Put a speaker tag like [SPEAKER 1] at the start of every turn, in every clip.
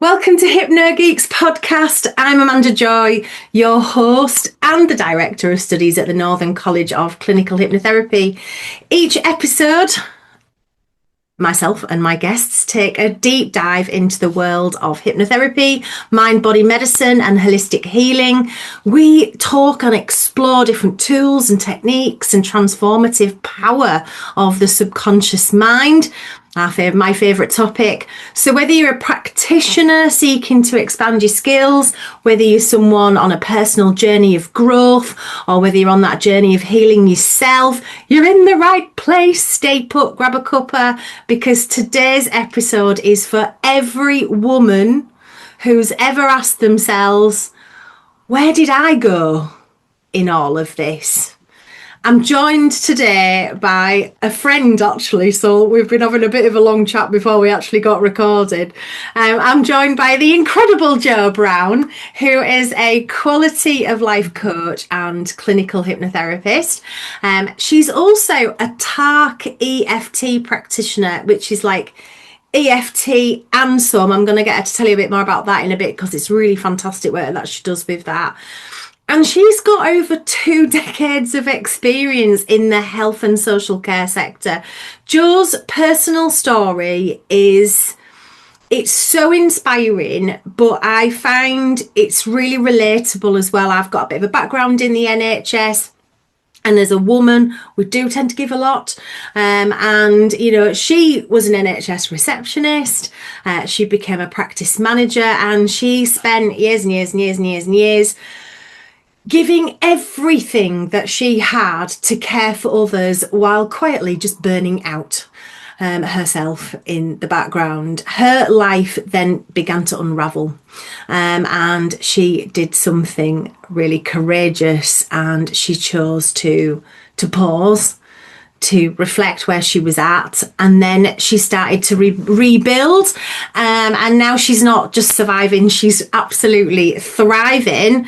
[SPEAKER 1] Welcome to Hypnogeeks Podcast. I'm Amanda Joy, your host and the Director of Studies at the Northern College of Clinical Hypnotherapy. Each episode, myself and my guests take a deep dive into the world of hypnotherapy, mind-body medicine and holistic healing. We talk and explore different tools and techniques and transformative power of the subconscious mind. My favourite topic. So whether you're a practitioner seeking to expand your skills, whether you're someone on a personal journey of growth, or whether you're on that journey of healing yourself, you're in the right place. Stay put, grab a cuppa, because today's episode is for every woman who's ever asked themselves, where did I go in all of this? I'm joined today by a friend, actually, so we've been having a bit of a long chat before we actually got recorded. I'm joined by the incredible Jo Brown, who is a quality of life coach and clinical hypnotherapist. She's also a TARC EFT practitioner, which is like EFT and some. I'm going to get her to tell you a bit more about that in a bit, because it's really fantastic work that she does with that. And she's got over 2 decades of experience in the health and social care sector. Jo's personal story it's so inspiring, but I find it's really relatable as well. I've got a bit of a background in the NHS. And as a woman, we do tend to give a lot. And, you know, she was an NHS receptionist. She became a practice manager, and she spent years and years and years and years and years giving everything that she had to care for others while quietly just burning out herself in the background. Her life then began to unravel, and she did something really courageous, and she chose to pause, to reflect where she was at, and then she started to rebuild, and now she's not just surviving, she's absolutely thriving.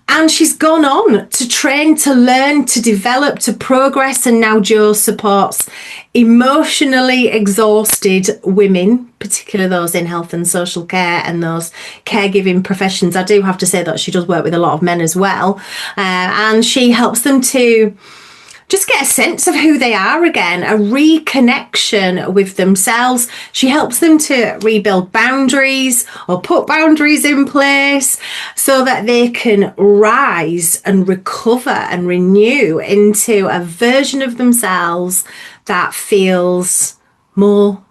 [SPEAKER 1] And she's gone on to train, to learn, to develop, to progress. And now Jo supports emotionally exhausted women, particularly those in health and social care and those caregiving professions. I do have to say that she does work with a lot of men as well. And she helps them to just get a sense of who they are again, a reconnection with themselves. She helps them to rebuild boundaries or put boundaries in place so that they can rise and recover and renew into a version of themselves that feels more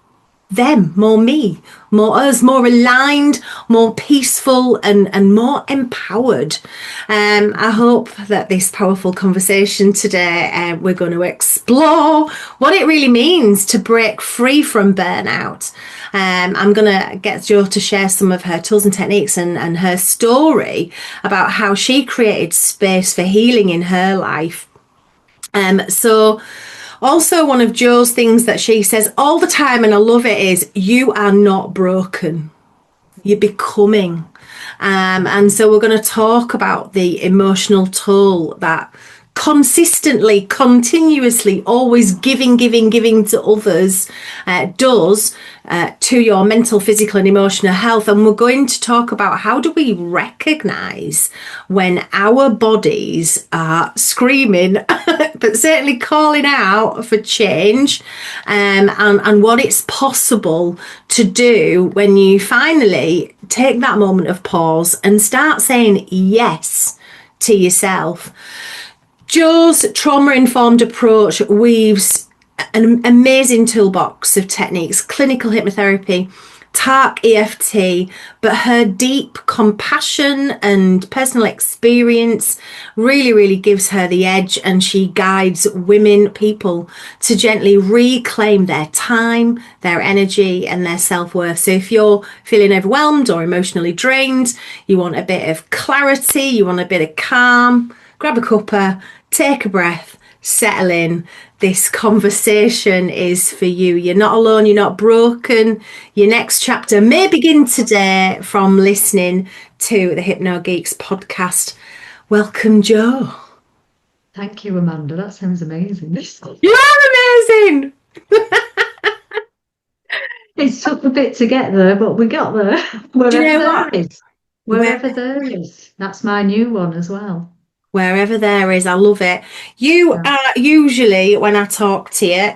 [SPEAKER 1] them, more me, more us, more aligned, more peaceful, and more empowered. I hope that this powerful conversation today, we're going to explore what it really means to break free from burnout. I'm going to get Jo to share some of her tools and techniques and her story about how she created space for healing in her life. Also, one of Jo's things that she says all the time, and I love it, is you are not broken. You're becoming. And so we're going to talk about the emotional toll that consistently, continuously, always giving to others does to your mental, physical and emotional health. And we're going to talk about how do we recognise when our bodies are screaming but certainly calling out for change, and what it's possible to do when you finally take that moment of pause and start saying yes to yourself. Jo's trauma-informed approach weaves an amazing toolbox of techniques, clinical hypnotherapy, TARC EFT, but her deep compassion and personal experience really gives her the edge, and she guides people to gently reclaim their time, their energy and their self-worth. So if you're feeling overwhelmed or emotionally drained, you want a bit of clarity, you want a bit of calm, grab a cuppa, take a breath, settle in. This conversation is for you. You're not alone. You're not broken. Your next chapter may begin today from listening to the Hypnogeeks podcast. Welcome, Jo.
[SPEAKER 2] Thank you, Amanda. That sounds amazing.
[SPEAKER 1] You are amazing.
[SPEAKER 2] It took a bit to get there, but we got there.
[SPEAKER 1] Do you
[SPEAKER 2] Wherever
[SPEAKER 1] know
[SPEAKER 2] there
[SPEAKER 1] what?
[SPEAKER 2] is.
[SPEAKER 1] Where,
[SPEAKER 2] Wherever there is. That's my new one as well.
[SPEAKER 1] wherever there is, I love it. You
[SPEAKER 2] Yeah.
[SPEAKER 1] are usually, when I talk to you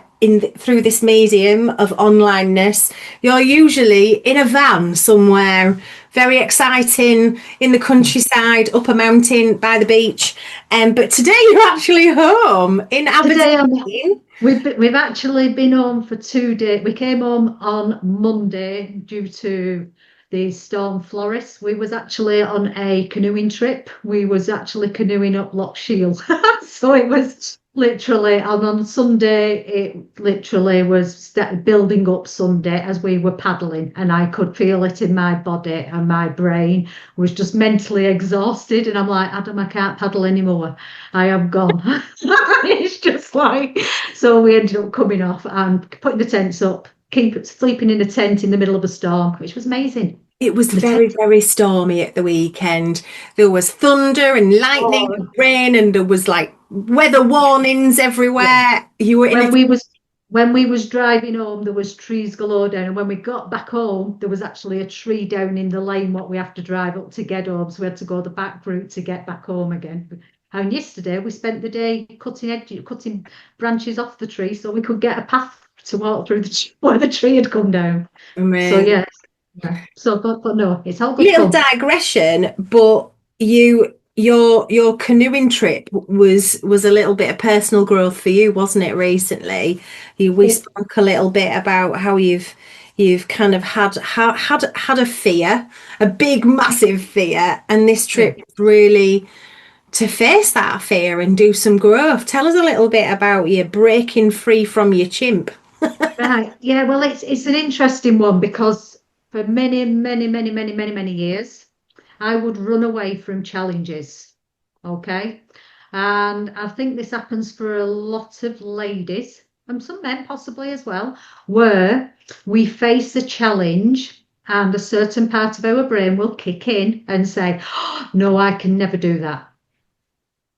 [SPEAKER 1] through this medium of onlineness, you're usually in a van somewhere, very exciting in the countryside, up a mountain by the beach. But today you're actually home in
[SPEAKER 2] Today
[SPEAKER 1] Aberdeen.
[SPEAKER 2] we've actually been home for 2 days. We came home on Monday due to the storm Floris. We was actually on a canoeing trip. We was actually canoeing up Loch Shiel. So it was literally, and on Sunday, it literally was building up Sunday as we were paddling, and I could feel it in my body, and my brain was just mentally exhausted. And I'm like, Adam, I can't paddle anymore. I am gone. It's just like, so we ended up coming off and putting the tents up, keep sleeping in a tent in the middle of a storm, which was amazing.
[SPEAKER 1] It was
[SPEAKER 2] The
[SPEAKER 1] very,
[SPEAKER 2] tent,
[SPEAKER 1] very stormy at the weekend. There was thunder and lightning
[SPEAKER 2] oh,
[SPEAKER 1] and rain, and there was like weather warnings
[SPEAKER 2] yeah.
[SPEAKER 1] everywhere. You were in a
[SPEAKER 2] When we was when we was driving home, there was trees galore down, and when we got back home, there was actually a tree down in the lane what we have to drive up to get home. So we had to go the back route to get back home again. And yesterday we spent the day cutting branches off the tree so we could get a path to walk through where the tree had come down. So
[SPEAKER 1] amazing.
[SPEAKER 2] yeah, yeah. So but no, it's all good
[SPEAKER 1] Little
[SPEAKER 2] fun.
[SPEAKER 1] digression, but your canoeing trip was a little bit of personal growth for you, wasn't it, recently? We
[SPEAKER 2] It,
[SPEAKER 1] spoke a little bit about how you've kind of had a fear, a big, massive fear, and this
[SPEAKER 2] yeah.
[SPEAKER 1] trip was really to face that fear and do some growth. Tell us a little bit about you breaking free from your chimp.
[SPEAKER 2] Right. Yeah, well, it's an interesting one because for many, many, many, many, many, many years, I would run away from challenges. Okay. And I think this happens for a lot of ladies and some men possibly as well, where we face a challenge and a certain part of our brain will kick in and say, "Oh, no, I can never do that."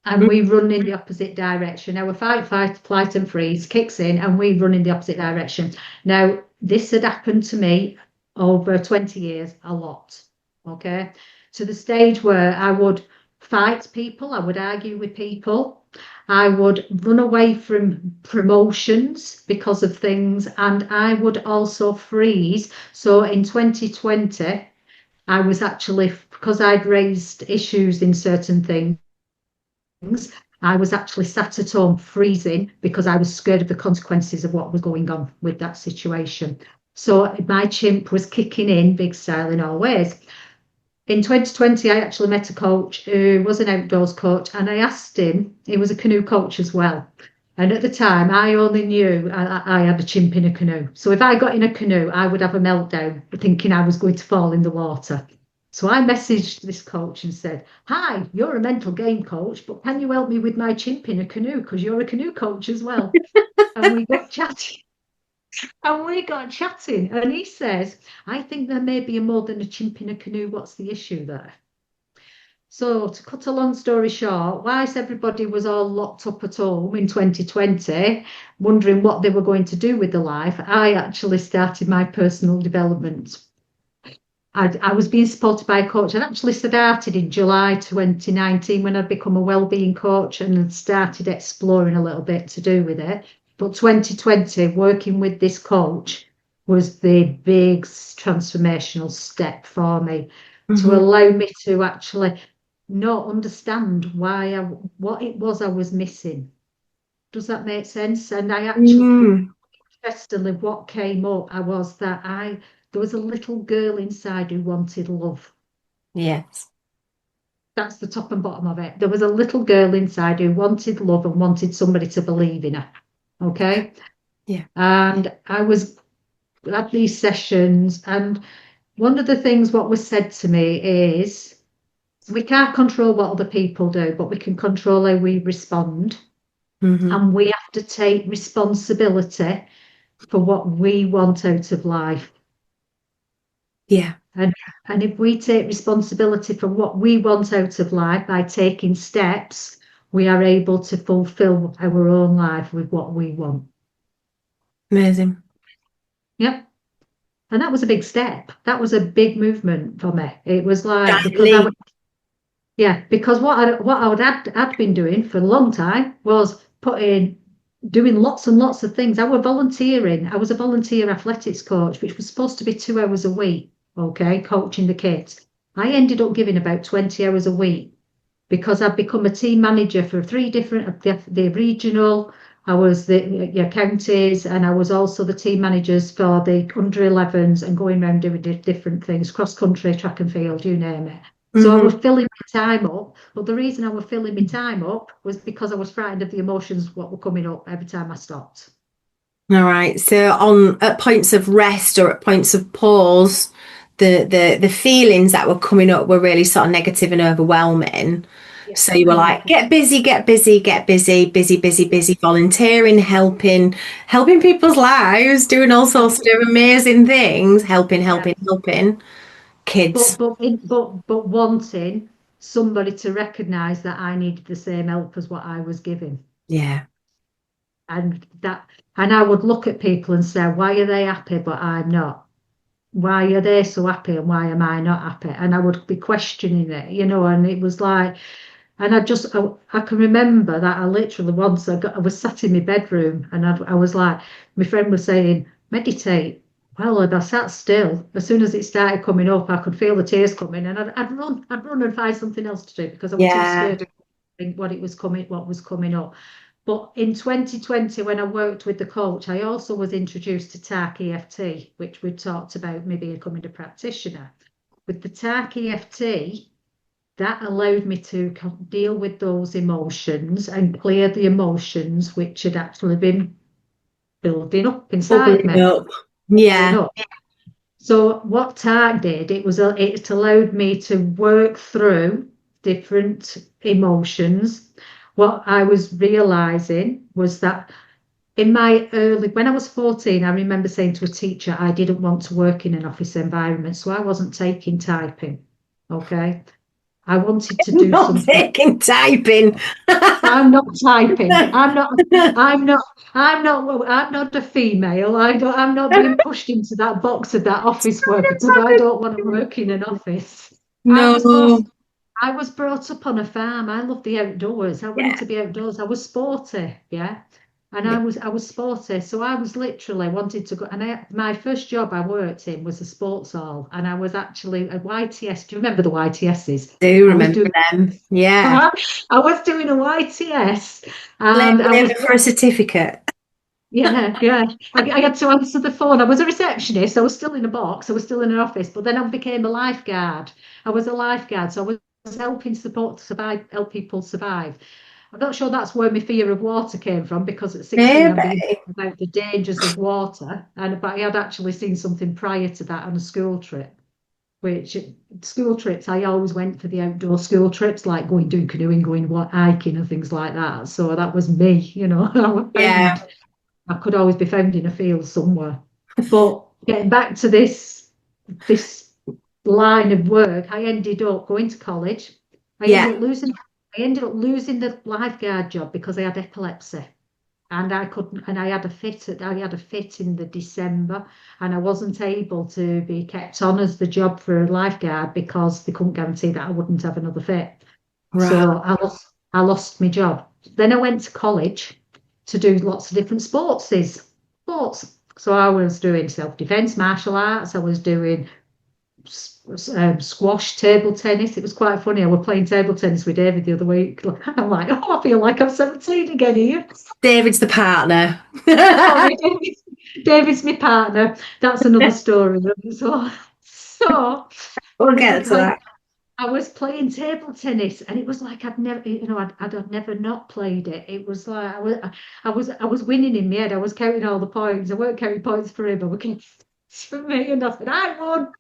[SPEAKER 2] And we run in the opposite direction. Our fight, flight, and freeze kicks in, and we run in the opposite direction. Now, this had happened to me over 20 years a lot, okay? To the stage where I would fight people, I would argue with people, I would run away from promotions because of things, and I would also freeze. So in 2020, I was actually, because I'd raised issues in certain things, I was actually sat at home freezing because I was scared of the consequences of what was going on with that situation. So my chimp was kicking in big style in all ways. In 2020, I actually met a coach who was an outdoors coach, and I asked him, he was a canoe coach as well. And at the time, I only knew I had a chimp in a canoe. So if I got in a canoe, I would have a meltdown thinking I was going to fall in the water. So I messaged this coach and said, "Hi, you're a mental game coach, but can you help me with my chimp in a canoe? Because you're a canoe coach as well." And we got chatting. And we got chatting. And he says, "I think there may be more than a chimp in a canoe. What's the issue there?" So, to cut a long story short, whilst everybody was all locked up at home in 2020, wondering what they were going to do with their life, I actually started my personal development. I was being supported by a coach. I actually started in July 2019 when I'd become a wellbeing coach and had started exploring a little bit to do with it. But 2020, working with this coach was the big transformational step for me to
[SPEAKER 1] Mhm.
[SPEAKER 2] allow me to actually not understand what it was I was missing. Does that make sense? And I actually,
[SPEAKER 1] Mm.
[SPEAKER 2] interestingly, what came up I was that there was a little girl inside who wanted love.
[SPEAKER 1] Yes.
[SPEAKER 2] That's the top and bottom of it. There was a little girl inside who wanted love and wanted somebody to believe in her. Okay.
[SPEAKER 1] Yeah.
[SPEAKER 2] And I was at these sessions, and one of the things what was said to me is we can't control what other people do, but we can control how we respond.
[SPEAKER 1] Hmm.
[SPEAKER 2] And we have to take responsibility for what we want out of life.
[SPEAKER 1] Yeah.
[SPEAKER 2] And, and if we take responsibility for what we want out of life by taking steps, we are able to fulfill our own life with what we want.
[SPEAKER 1] Amazing.
[SPEAKER 2] Yep. And that was a big step. That was a big movement for me. It was like,
[SPEAKER 1] Giant
[SPEAKER 2] because
[SPEAKER 1] leap.
[SPEAKER 2] yeah, because had been doing for a long time was doing lots and lots of things. I was volunteering. I was a volunteer athletics coach, which was supposed to be 2 hours a week, okay, coaching the kids. I ended up giving about 20 hours a week because I've become a team manager for three different, the regional, I was the counties, and I was also the team managers for the under 11s and going around doing different things, cross country, track and field, you name it. So I
[SPEAKER 1] Hmm.
[SPEAKER 2] was filling my time up. But the reason I was filling my time up was because I was frightened of the emotions what were coming up every time I stopped.
[SPEAKER 1] All right. So on at points of rest or at points of pause, the feelings that were coming up were really sort of negative and overwhelming.
[SPEAKER 2] Yeah.
[SPEAKER 1] So you were
[SPEAKER 2] And
[SPEAKER 1] like, get busy, get busy, get busy, busy, busy,
[SPEAKER 2] yeah,
[SPEAKER 1] busy, volunteering, helping people's lives, doing all sorts
[SPEAKER 2] absolutely.
[SPEAKER 1] of amazing things, helping,
[SPEAKER 2] Yeah.
[SPEAKER 1] helping, helping kids.
[SPEAKER 2] But wanting somebody to recognise that I needed the same help as what I was giving.
[SPEAKER 1] Yeah.
[SPEAKER 2] And that, and I would look at people and say, why are they happy but I'm not? Why are they so happy and why am I not happy? And I would be questioning it, and it was like, and I can remember that I literally once I was sat in my bedroom and I was like, my friend was saying, meditate. Well, and I sat still. As soon as it started coming up, I could feel the tears coming, and I'd run and find something else to do because I was too
[SPEAKER 1] Yeah.
[SPEAKER 2] scared to think what was coming up. But in 2020, when I worked with the coach, I also was introduced to TARC EFT, which we talked about maybe becoming a practitioner. With the TARC EFT, that allowed me to deal with those emotions and clear the emotions which had actually been building up inside
[SPEAKER 1] Bubbling
[SPEAKER 2] me,
[SPEAKER 1] up.
[SPEAKER 2] bubbling
[SPEAKER 1] Yeah.
[SPEAKER 2] up. So what TARC did, it allowed me to work through different emotions. What I was realizing was that when I was 14, I remember saying to a teacher I didn't want to work in an office environment, so I wasn't taking typing. Okay. I wanted to do
[SPEAKER 1] Not
[SPEAKER 2] something.
[SPEAKER 1] taking typing.
[SPEAKER 2] I'm not typing. I'm not, I'm not a female. I'm not being pushed into that box of that office worker because I don't want to work in an office. I was brought,
[SPEAKER 1] No.
[SPEAKER 2] I was brought up on a farm. I love the outdoors. I wanted
[SPEAKER 1] Yeah.
[SPEAKER 2] to be outdoors. I was sporty, yeah. And
[SPEAKER 1] Yeah.
[SPEAKER 2] I was sporty. So I was literally wanted to go. And my first job I worked in was a sports hall. And I was actually a YTS. Do you remember the YTSs?
[SPEAKER 1] Do
[SPEAKER 2] I was
[SPEAKER 1] remember
[SPEAKER 2] doing
[SPEAKER 1] them. Yeah.
[SPEAKER 2] I was doing a YTS and I
[SPEAKER 1] Labour
[SPEAKER 2] was,
[SPEAKER 1] for a certificate.
[SPEAKER 2] yeah, yeah. I had to answer the phone. I was a receptionist. I was still in a box. I was still in an office, but then I became a lifeguard. I was a lifeguard. So I was helping help people survive. I'm not sure that's where my fear of water came from because at 16 I'm being
[SPEAKER 1] Maybe.
[SPEAKER 2] told about the dangers of water. But I had actually seen something prior to that on a school trip. Which school trips, I always went for the outdoor school trips, like going doing canoeing, going hiking and things like that. So that was me,
[SPEAKER 1] Yeah.
[SPEAKER 2] I could always be found in a field somewhere. But getting back to this line of work, I ended up going to college. I
[SPEAKER 1] Yeah.
[SPEAKER 2] ended up losing I ended up losing the lifeguard job because I had epilepsy and I couldn't and I had a fit in the December and I wasn't able to be kept on as the job for a lifeguard because they couldn't guarantee that I wouldn't have another fit.
[SPEAKER 1] Right.
[SPEAKER 2] So I lost my job. Then I went to college to do lots of different sports. So I was doing self-defense, martial arts, I was doing squash, table tennis. It was quite funny. I was playing table tennis with David the other week. I'm like, oh, I feel like I'm 17 again here.
[SPEAKER 1] David's the partner.
[SPEAKER 2] Sorry, David's my partner. That's another story. So
[SPEAKER 1] We'll
[SPEAKER 2] I
[SPEAKER 1] get
[SPEAKER 2] was
[SPEAKER 1] to
[SPEAKER 2] playing,
[SPEAKER 1] that.
[SPEAKER 2] I was playing table tennis, and it was like I'd never, I'd never not played it. It was like I was winning in my head. I was counting all the points. I weren't counting points for him, I was counting for me, and I said, I won.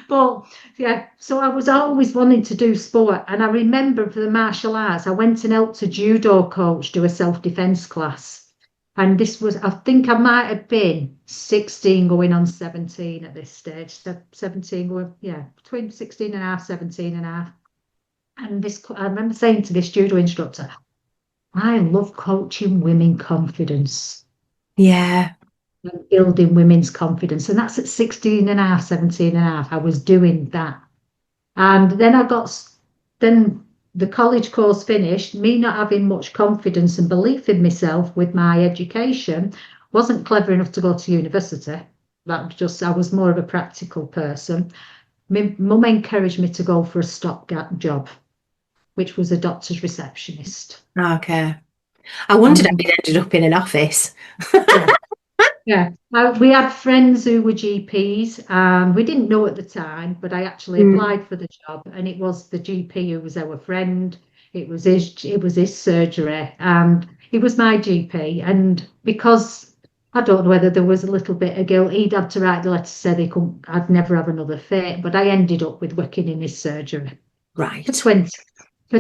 [SPEAKER 2] But yeah, so I was always wanting to do sport. And I remember for the martial arts, I went and helped a judo coach do a self-defense class. And this was, I think I might have been 16 going on 17 at this stage. 17 going, yeah, between 16 and a half, 17 and a half. And I remember saying to this judo instructor, I love coaching women confidence.
[SPEAKER 1] Yeah.
[SPEAKER 2] and building women's confidence. And that's at 16 and a half, 17 and a half. I was doing that. And then then the college course finished, me not having much confidence and belief in myself with my education, wasn't clever enough to go to university. I was more of a practical person. My mum encouraged me to go for a stopgap job, which was a doctor's receptionist.
[SPEAKER 1] Okay. I wondered how you ended up in an office.
[SPEAKER 2] Yeah. Yeah, we had friends who were GPs, and we didn't know at the time, but I actually applied for the job, and it was the GP who was our friend. It was his surgery, and he was my GP. And because I don't know whether there was a little bit of guilt, he'd had to write the letter to say I'd never have another fit. But I ended up with working in his surgery
[SPEAKER 1] Right.
[SPEAKER 2] for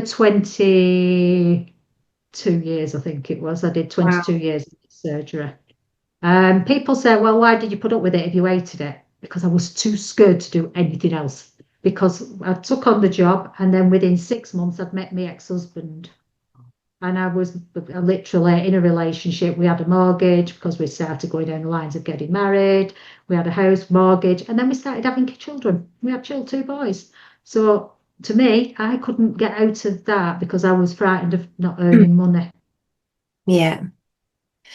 [SPEAKER 2] 22 years, I think it was. I did 22 years in surgery. People say, well, why did you put up with it if you hated it? Because I was too scared to do anything else. Because I took on the job, and then within 6 months, I'd met my ex-husband. And I was literally in a relationship. We had a mortgage because we started going down the lines of getting married. We had a house mortgage, and then we started having children. We had 2 boys. So to me, I couldn't get out of that because I was frightened of not earning money.
[SPEAKER 1] Yeah.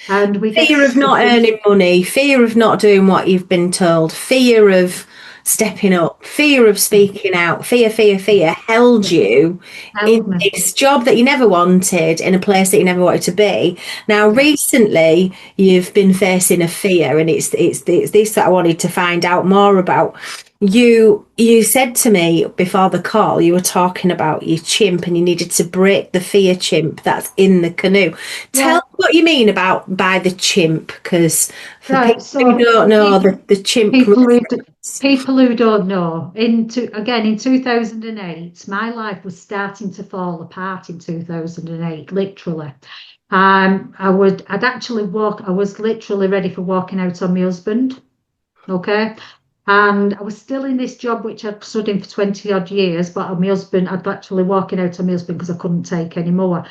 [SPEAKER 2] And we get
[SPEAKER 1] Fear of not earning money, fear of not doing what you've been told, fear of stepping up, fear of speaking out, fear held you in
[SPEAKER 2] held me.
[SPEAKER 1] this job that you never wanted, in a place that you never wanted to be. Now, recently, you've been facing a fear, and it's this that I wanted to find out more about. You said to me before the call, you were talking about your chimp and you needed to break the fear chimp that's in the canoe. Tell me what you mean by the chimp, because for people who don't know, the chimp.
[SPEAKER 2] People who don't know, in 2008, my life was starting to fall apart in 2008, literally. I was literally ready for walking out on my husband. Okay. And I was still in this job, which I'd stood in for 20 odd years, but my husband, I'd actually walking out on my husband because I couldn't take any more.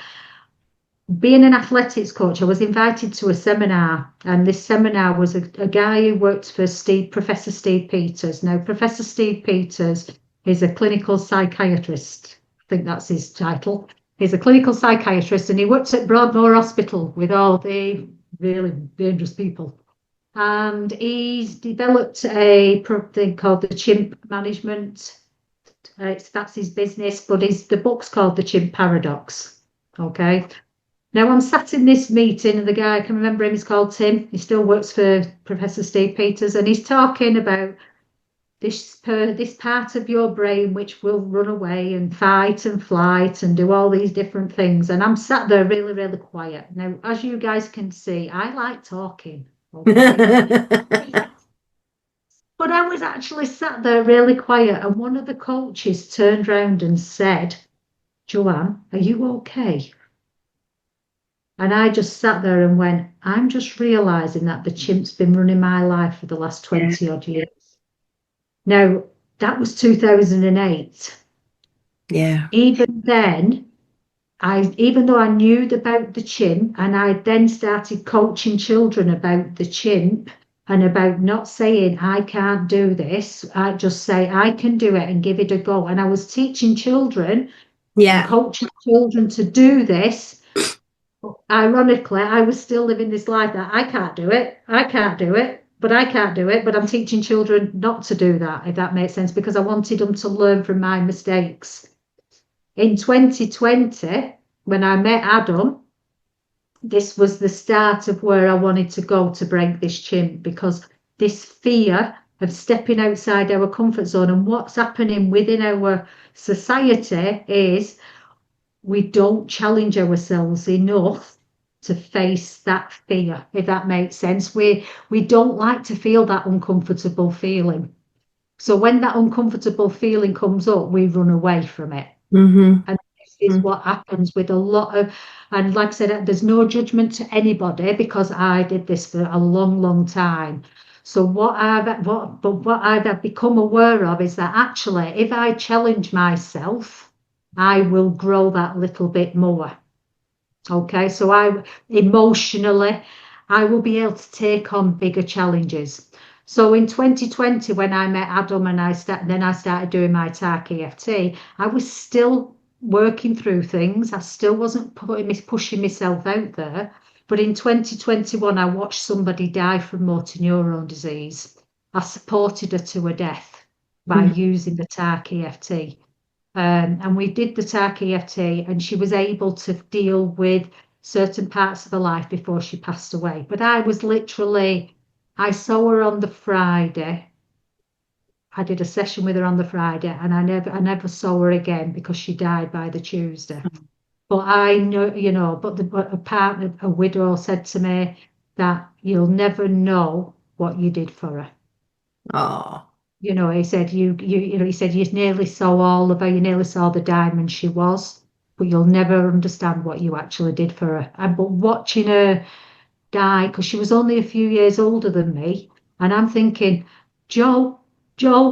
[SPEAKER 2] Being an athletics coach, I was invited to a seminar, and this seminar was a guy who worked for Professor Steve Peters. Now, Professor Steve Peters is a clinical psychiatrist. I think that's his title. He's a clinical psychiatrist, and he worked at Broadmoor Hospital with all the really dangerous people. And he's developed a thing called the chimp management. That's his business, but the book's called The Chimp Paradox. Okay. Now I'm sat in this meeting, and the guy, I can remember him, is called Tim. He still works for Professor Steve Peters, and he's talking about this part of your brain which will run away and fight and flight and do all these different things. And I'm sat there really, really quiet. Now, as you guys can see, I like talking. Okay. But I was actually sat there really quiet, and one of the coaches turned round and said, Joanne, are you okay? And I just sat there and went, I'm just realising that the chimp's been running my life for the last 20 odd years. Now, that was 2008.
[SPEAKER 1] Yeah.
[SPEAKER 2] Even then, even though I knew about the chimp, and I then started coaching children about the chimp and about not saying I can't do this, I just say I can do it and give it a go. And I was teaching children and coaching children to do this. Ironically, I was still living this life that I can't do it, but I'm teaching children not to do that, if that makes sense, because I wanted them to learn from my mistakes. In 2020, when I met Adam, this was the start of where I wanted to go to break this chimp, because this fear of stepping outside our comfort zone, and what's happening within our society is we don't challenge ourselves enough to face that fear, if that makes sense. We don't like to feel that uncomfortable feeling. So when that uncomfortable feeling comes up, we run away from it.
[SPEAKER 1] Mm-hmm.
[SPEAKER 2] And this is what happens with a lot of, and like I said, there's no judgment to anybody, because I did this for a long, long time. So what I've become aware of is that actually, if I challenge myself, I will grow that little bit more. Okay, so I emotionally, I will be able to take on bigger challenges. So in 2020, when I met Adam and then I started doing my TARC EFT, I was still working through things. I still wasn't pushing myself out there. But in 2021, I watched somebody die from motor neuron disease. I supported her to her death by using the TARC EFT. And we did the TARC EFT, and she was able to deal with certain parts of her life before she passed away. But I saw her on the Friday. I did a session with her on the Friday, and I never saw her again because she died by the Tuesday. But I know, but a partner, a widow, said to me that you'll never know what you did for her.
[SPEAKER 1] Oh.
[SPEAKER 2] He said he said you nearly saw all of her, you nearly saw the diamond she was, but you'll never understand what you actually did for her. But watching her die, because she was only a few years older than me, and I'm thinking, Joe,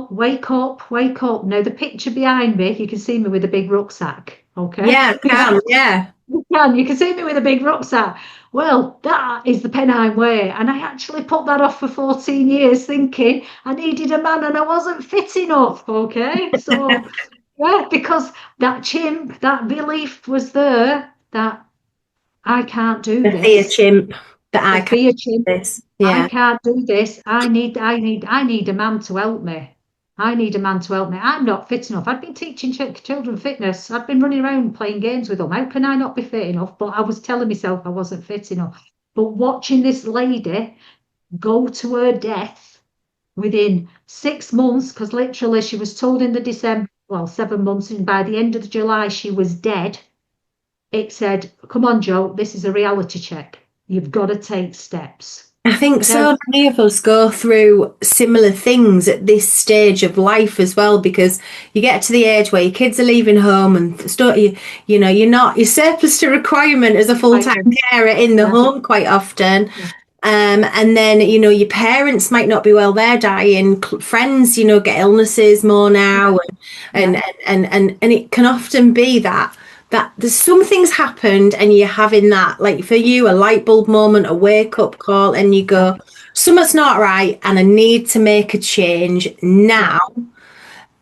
[SPEAKER 2] wake up, wake up. Now the picture behind me, you can see me with a big rucksack. Okay.
[SPEAKER 1] Yeah, I can, yeah.
[SPEAKER 2] You can see me with a big rucksack. Well, that is the Pennine Way. And I actually put that off for 14 years thinking I needed a man and I wasn't fit enough. Okay. So, yeah, because that belief was there that I can't do
[SPEAKER 1] The fear
[SPEAKER 2] this.
[SPEAKER 1] chimp that I
[SPEAKER 2] The
[SPEAKER 1] can't
[SPEAKER 2] fear
[SPEAKER 1] do
[SPEAKER 2] chimp.
[SPEAKER 1] this.
[SPEAKER 2] I
[SPEAKER 1] Yeah.
[SPEAKER 2] can't do this. I need a man to help me. I need a man to help me. I'm not fit enough. I've been teaching children fitness. I've been running around playing games with them. How can I not be fit enough? But I was telling myself I wasn't fit enough. But watching this lady go to her death within 6 months, because literally she was told in the December, well, 7 months, and by the end of July she was dead. It said, come on, Joe, this is a reality check. You've got to take steps.
[SPEAKER 1] I think
[SPEAKER 2] Now,
[SPEAKER 1] so many of us go through similar things at this stage of life as well, because you get to the age where your kids are leaving home and you're surplus to requirement as a full-time carer in the home quite often.
[SPEAKER 2] Yeah.
[SPEAKER 1] And then, your parents might not be well, they're dying, friends, get illnesses more now. And it can often be that there's some things happened and you're having that, like for you, a light bulb moment, a wake up call, and you go, something's not right and I need to make a change now.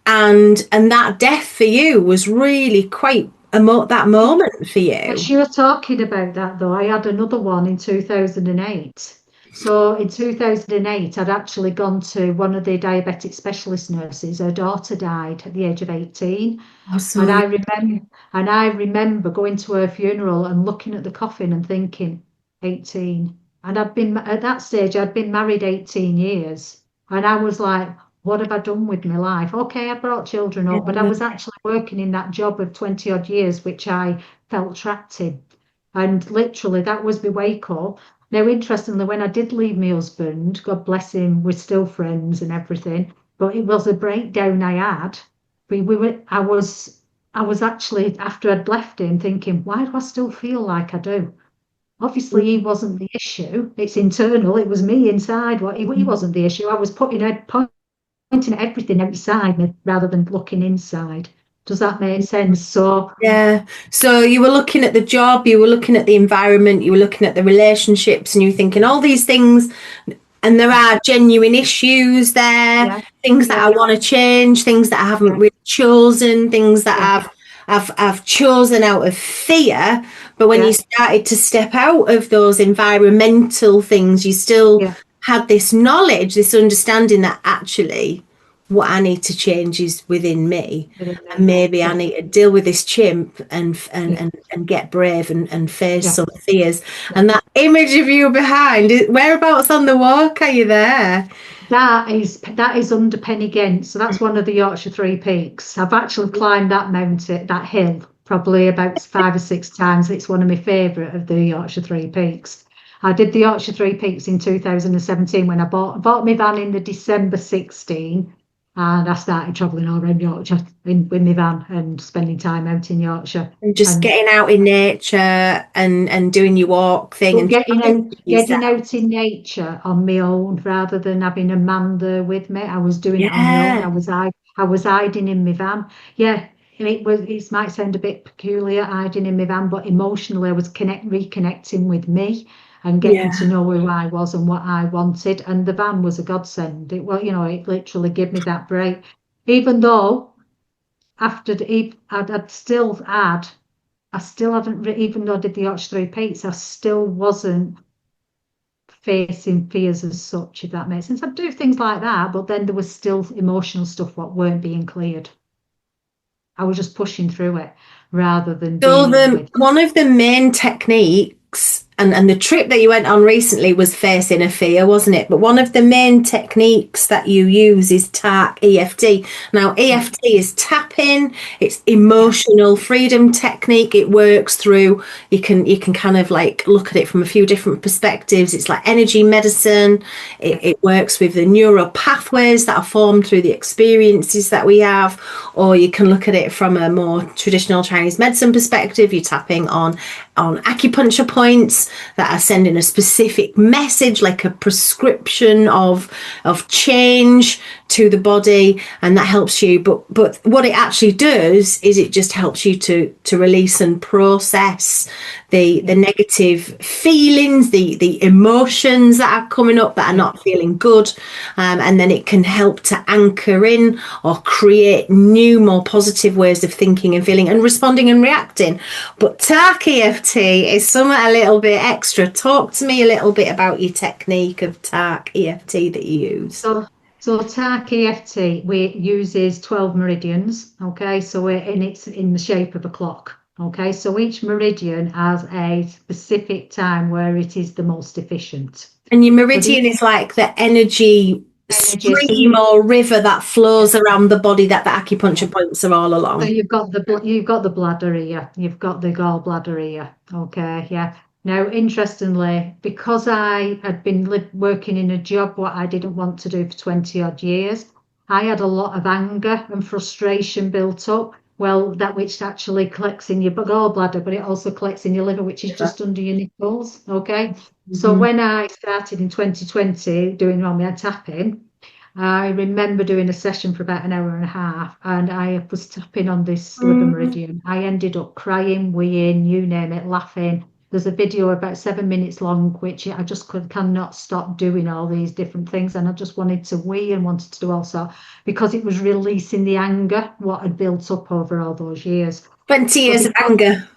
[SPEAKER 1] And that death for you was really quite that moment for you.
[SPEAKER 2] As you're talking about that, though, I had another one in 2008. So in 2008, I'd actually gone to one of the diabetic specialist nurses. Her daughter died at the age of 18.
[SPEAKER 1] Awesome.
[SPEAKER 2] And I remember going to her funeral and looking at the coffin and thinking, 18. And at that stage, I'd been married 18 years. And I was like, what have I done with my life? Okay, I brought children up, but I was actually working in that job of 20 odd years, which I felt trapped in. And literally, that was my wake up. Now, interestingly, when I did leave my husband, God bless him, we're still friends and everything, but it was a breakdown I had. I was actually, after I'd left him, thinking, why do I still feel like I do? Obviously, he wasn't the issue. It's internal. It was me inside. He wasn't the issue. I was pointing at everything outside me rather than looking inside. Does that make sense? So
[SPEAKER 1] yeah. So you were looking at the job, you were looking at the environment, you were looking at the relationships, and you were thinking all these things, and there are genuine issues there, things that I want to change, things that I haven't really chosen, things that I've chosen out of fear. But when you started to step out of those environmental things, you still had this knowledge, this understanding that actually what I need to change is within me, and maybe I need to deal with this chimp and get brave and face some fears. And that image of you behind, whereabouts on the walk are you there?
[SPEAKER 2] That is under Penny Gent. So that's one of the Yorkshire Three Peaks. I've actually climbed that hill probably about 5 or 6 times. It's one of my favourite of the Yorkshire Three Peaks. I did the Yorkshire Three Peaks in 2017 when I bought my van in the December 16. And I started travelling all around Yorkshire with my van and spending time out in Yorkshire.
[SPEAKER 1] And just getting out in nature and doing your walk thing. And
[SPEAKER 2] getting out in nature on my own rather than having a man there with me. I was doing it on my own. I was hiding in my van. Yeah, it might sound a bit peculiar hiding in my van, but emotionally I was reconnecting with me. and getting to
[SPEAKER 1] Yeah.
[SPEAKER 2] know who I was and what I wanted. And the van was a godsend. It literally gave me that break. Even though I still haven't, even though I did the Arch 3 Peaks, I still wasn't facing fears as such, if that makes sense. I'd do things like that, but then there was still emotional stuff what weren't being cleared. I was just pushing through it rather than
[SPEAKER 1] So
[SPEAKER 2] dealing with.
[SPEAKER 1] one of the main techniques, and the trip that you went on recently was facing a fear, wasn't it? But one of the main techniques that you use is TARC EFT. Now,
[SPEAKER 2] Yeah,
[SPEAKER 1] EFT is tapping, it's
[SPEAKER 2] yeah,
[SPEAKER 1] emotional freedom technique. It works through, you can kind of like look at it from a few different perspectives. It's like energy medicine.
[SPEAKER 2] yeah,
[SPEAKER 1] It works with the neural pathways that are formed through the experiences that we have, or you can look at it from a more traditional Chinese medicine perspective. You're tapping on acupuncture points that are sending a specific message, like a prescription of change to the body, and that helps you. But what it actually does is it just helps you to release and process the
[SPEAKER 2] yeah,
[SPEAKER 1] negative feelings, the emotions that are coming up that are
[SPEAKER 2] yeah.
[SPEAKER 1] not feeling good, and then it can help to anchor in or create new, more positive ways of thinking and feeling and responding and reacting. But TARC EFT is something a little bit extra. Talk to me a little bit about your technique of TARC EFT that you use.
[SPEAKER 2] So, so TARC EFT, we uses 12 meridians. Okay, and it's in the shape of a clock. Okay, so each meridian has a specific time where it is the most efficient.
[SPEAKER 1] And your
[SPEAKER 2] But
[SPEAKER 1] meridian
[SPEAKER 2] each
[SPEAKER 1] is like the energy
[SPEAKER 2] energy, so
[SPEAKER 1] stream or river that
[SPEAKER 2] yeah,
[SPEAKER 1] flows around the body that the
[SPEAKER 2] yeah.
[SPEAKER 1] acupuncture points are all
[SPEAKER 2] So
[SPEAKER 1] along.
[SPEAKER 2] you've got the bladder here, you've got the gallbladder here. Okay, yeah. Now, interestingly, because I had been working in a job what I didn't want to do for 20 odd years, I had a lot of anger and frustration built up. Well, that which actually collects in your gallbladder, but it also collects in your liver, which is just under your nipples. Okay. So
[SPEAKER 1] Mhm.
[SPEAKER 2] when I started in 2020 doing all my tapping, I remember doing a session for about an hour and a half, and I was tapping on this liver
[SPEAKER 1] Mm.
[SPEAKER 2] meridian. I ended up crying, weeing, you name it, laughing. There's a video about 7 minutes long, which I just cannot stop doing all these different things. And I just wanted to wee and wanted to do also because it was releasing the anger, what had built up over all those years.
[SPEAKER 1] 20
[SPEAKER 2] But
[SPEAKER 1] years of
[SPEAKER 2] because
[SPEAKER 1] anger.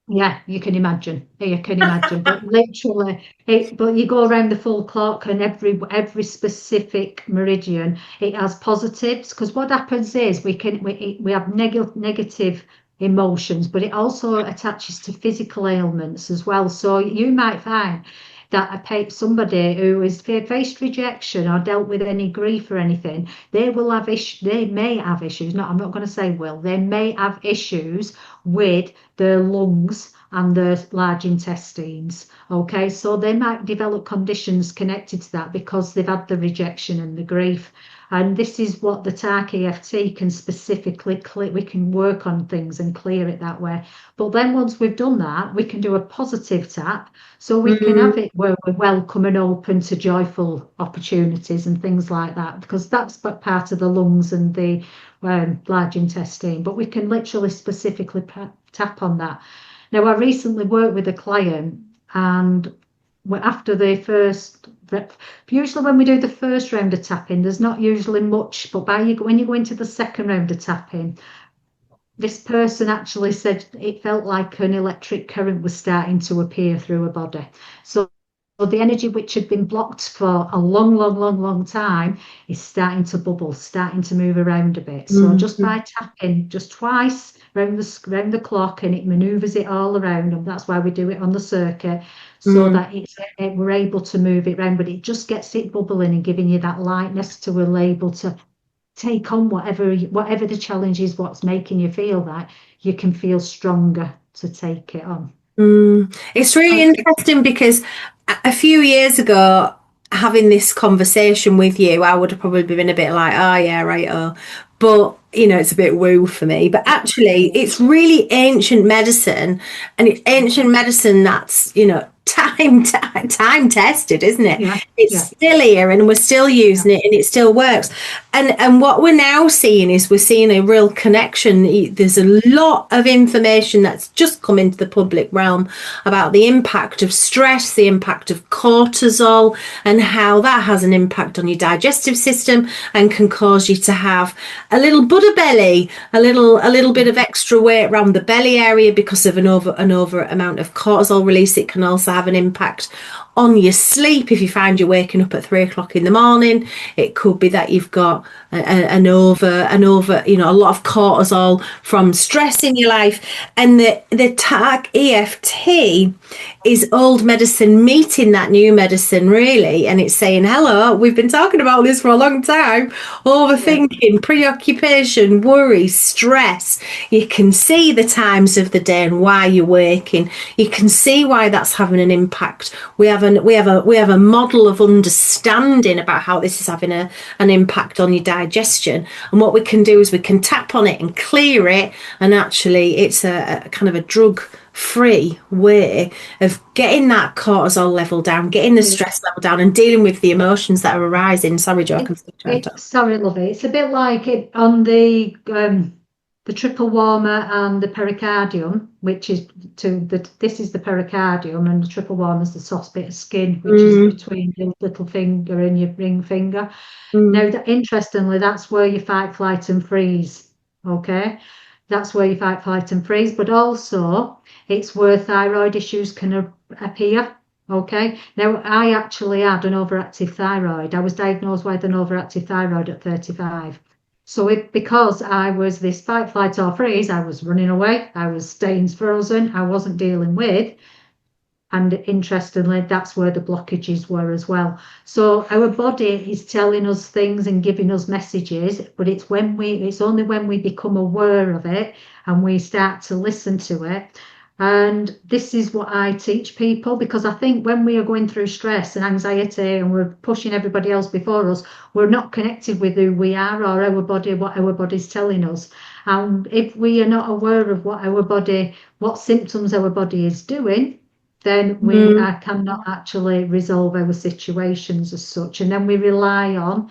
[SPEAKER 2] yeah, you can imagine. You can imagine. But literally, but you go around the full clock and every specific meridian, it has positives. Because what happens is we have negative emotions, but it also attaches to physical ailments as well. So you might find that somebody who has faced rejection or dealt with any grief or anything, they will have they may have issues. No, I'm not going to say will. They may have issues with the lungs and the large intestines. Okay, so they might develop conditions connected to that because they've had the rejection and the grief. And this is what the TARC EFT can specifically clear. We can work on things and clear it that way. But then once we've done that, we can do a positive tap. So we can
[SPEAKER 1] Mm.
[SPEAKER 2] have it where we're welcome and open to joyful opportunities and things like that, because that's part of the lungs and the large intestine. But we can literally specifically tap on that. Now, I recently worked with a client, and after the first, usually when we do the first round of tapping, there's not usually much, but when you go into the second round of tapping, this person actually said it felt like an electric current was starting to appear through her body. So the energy which had been blocked for a long, long, long, long time is starting to bubble, starting to move around a bit. So just
[SPEAKER 1] Mm.
[SPEAKER 2] by tapping just twice round the clock, and it maneuvers it all around, and that's why we do it on the circuit, so
[SPEAKER 1] Mm.
[SPEAKER 2] that we're able to move it around, but it just gets it bubbling and giving you that lightness to be able to take on whatever the challenge is, what's making you feel that you can feel stronger to take it on.
[SPEAKER 1] Mm. It's really interesting because a few years ago, having this conversation with you, I would have probably been a bit like, oh, yeah, right. Oh, but it's a bit woo for me. But actually, it's really ancient medicine, and it's ancient medicine that's, time tested, isn't it?
[SPEAKER 2] Yeah,
[SPEAKER 1] It's
[SPEAKER 2] yeah,
[SPEAKER 1] still here, and we're still
[SPEAKER 2] yeah,
[SPEAKER 1] using it, and it still works. And what we're now seeing is we're seeing a real connection. There's a lot of information that's just come into the public realm about the impact of stress, the impact of cortisol, and how that has an impact on your digestive system and can cause you to have a little butter belly, a little bit of extra weight around the belly area because of an over amount of cortisol release. It can also have an impact on your sleep. If you find you're waking up at 3 o'clock in the morning, it could be that you've got an over, a lot of cortisol from stress in your life. And the TARC EFT is old medicine meeting that new medicine, really. And it's saying, hello, we've been talking about this for a long time. Overthinking, preoccupation, worry, stress. You can see the times of the day and why you're waking. You can see why that's having an impact. We have a model of understanding about how this is having an impact on your digestion. And what we can do is we can tap on it and clear it. And actually, it's a kind of a drug-free way of getting that cortisol level down, getting the stress level down, and dealing with the emotions that are arising. Sorry, Jo, I can speak to you.
[SPEAKER 2] Sorry, lovey. It's a bit like it on the triple warmer and the pericardium, which is this is the pericardium, and the triple warmer is the soft bit of skin, which is between your little finger and your ring finger. Now, interestingly, that's where you fight, flight, and freeze. Okay, that's where you fight, flight, and freeze. But also, it's where thyroid issues can appear. Okay. Now, I actually had an overactive thyroid. I was diagnosed with an overactive thyroid at 35. So because I was this fight, flight, or freeze, I was running away, I was staying frozen, I wasn't dealing with. And interestingly, that's where the blockages were as well. So our body is telling us things and giving us messages, but it's only when we become aware of it and we start to listen to it. And this is what I teach people, because I think when we are going through stress and anxiety and we're pushing everybody else before us, we're not connected with who we are or our body, what our body's telling us. And if we are not aware of what symptoms our body is doing, then we cannot actually resolve our situations as such. And then we rely on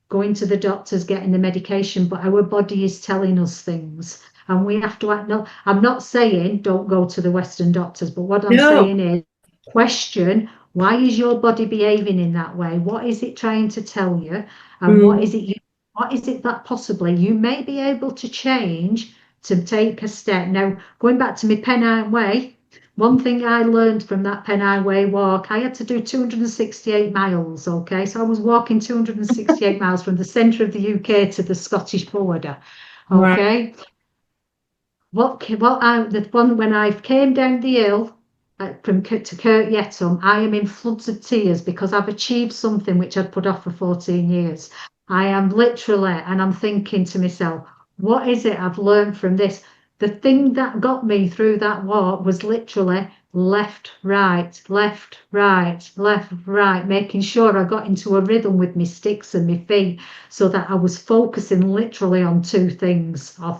[SPEAKER 2] going to the doctors, getting the medication, but our body is telling us things. And we have to act. No, I'm not saying don't go to the Western doctors, but what I'm saying is question, why is your body behaving in that way? What is it trying to tell you? And what is it that possibly you may be able to change to take a step? Now, going back to my Pennine Way, one thing I learned from that Pennine Way walk, I had to do 268 miles, okay? So I was walking 268 miles from the centre of the UK to the Scottish border, okay? Right. When I came down the hill to Kirk Yetholm, I am in floods of tears because I've achieved something which I'd put off for 14 years. I am literally, and I'm thinking to myself, what is it I've learned from this? The thing that got me through that walk was literally left, right, left, right, left, right, making sure I got into a rhythm with my sticks and my feet so that I was focusing literally on two things, or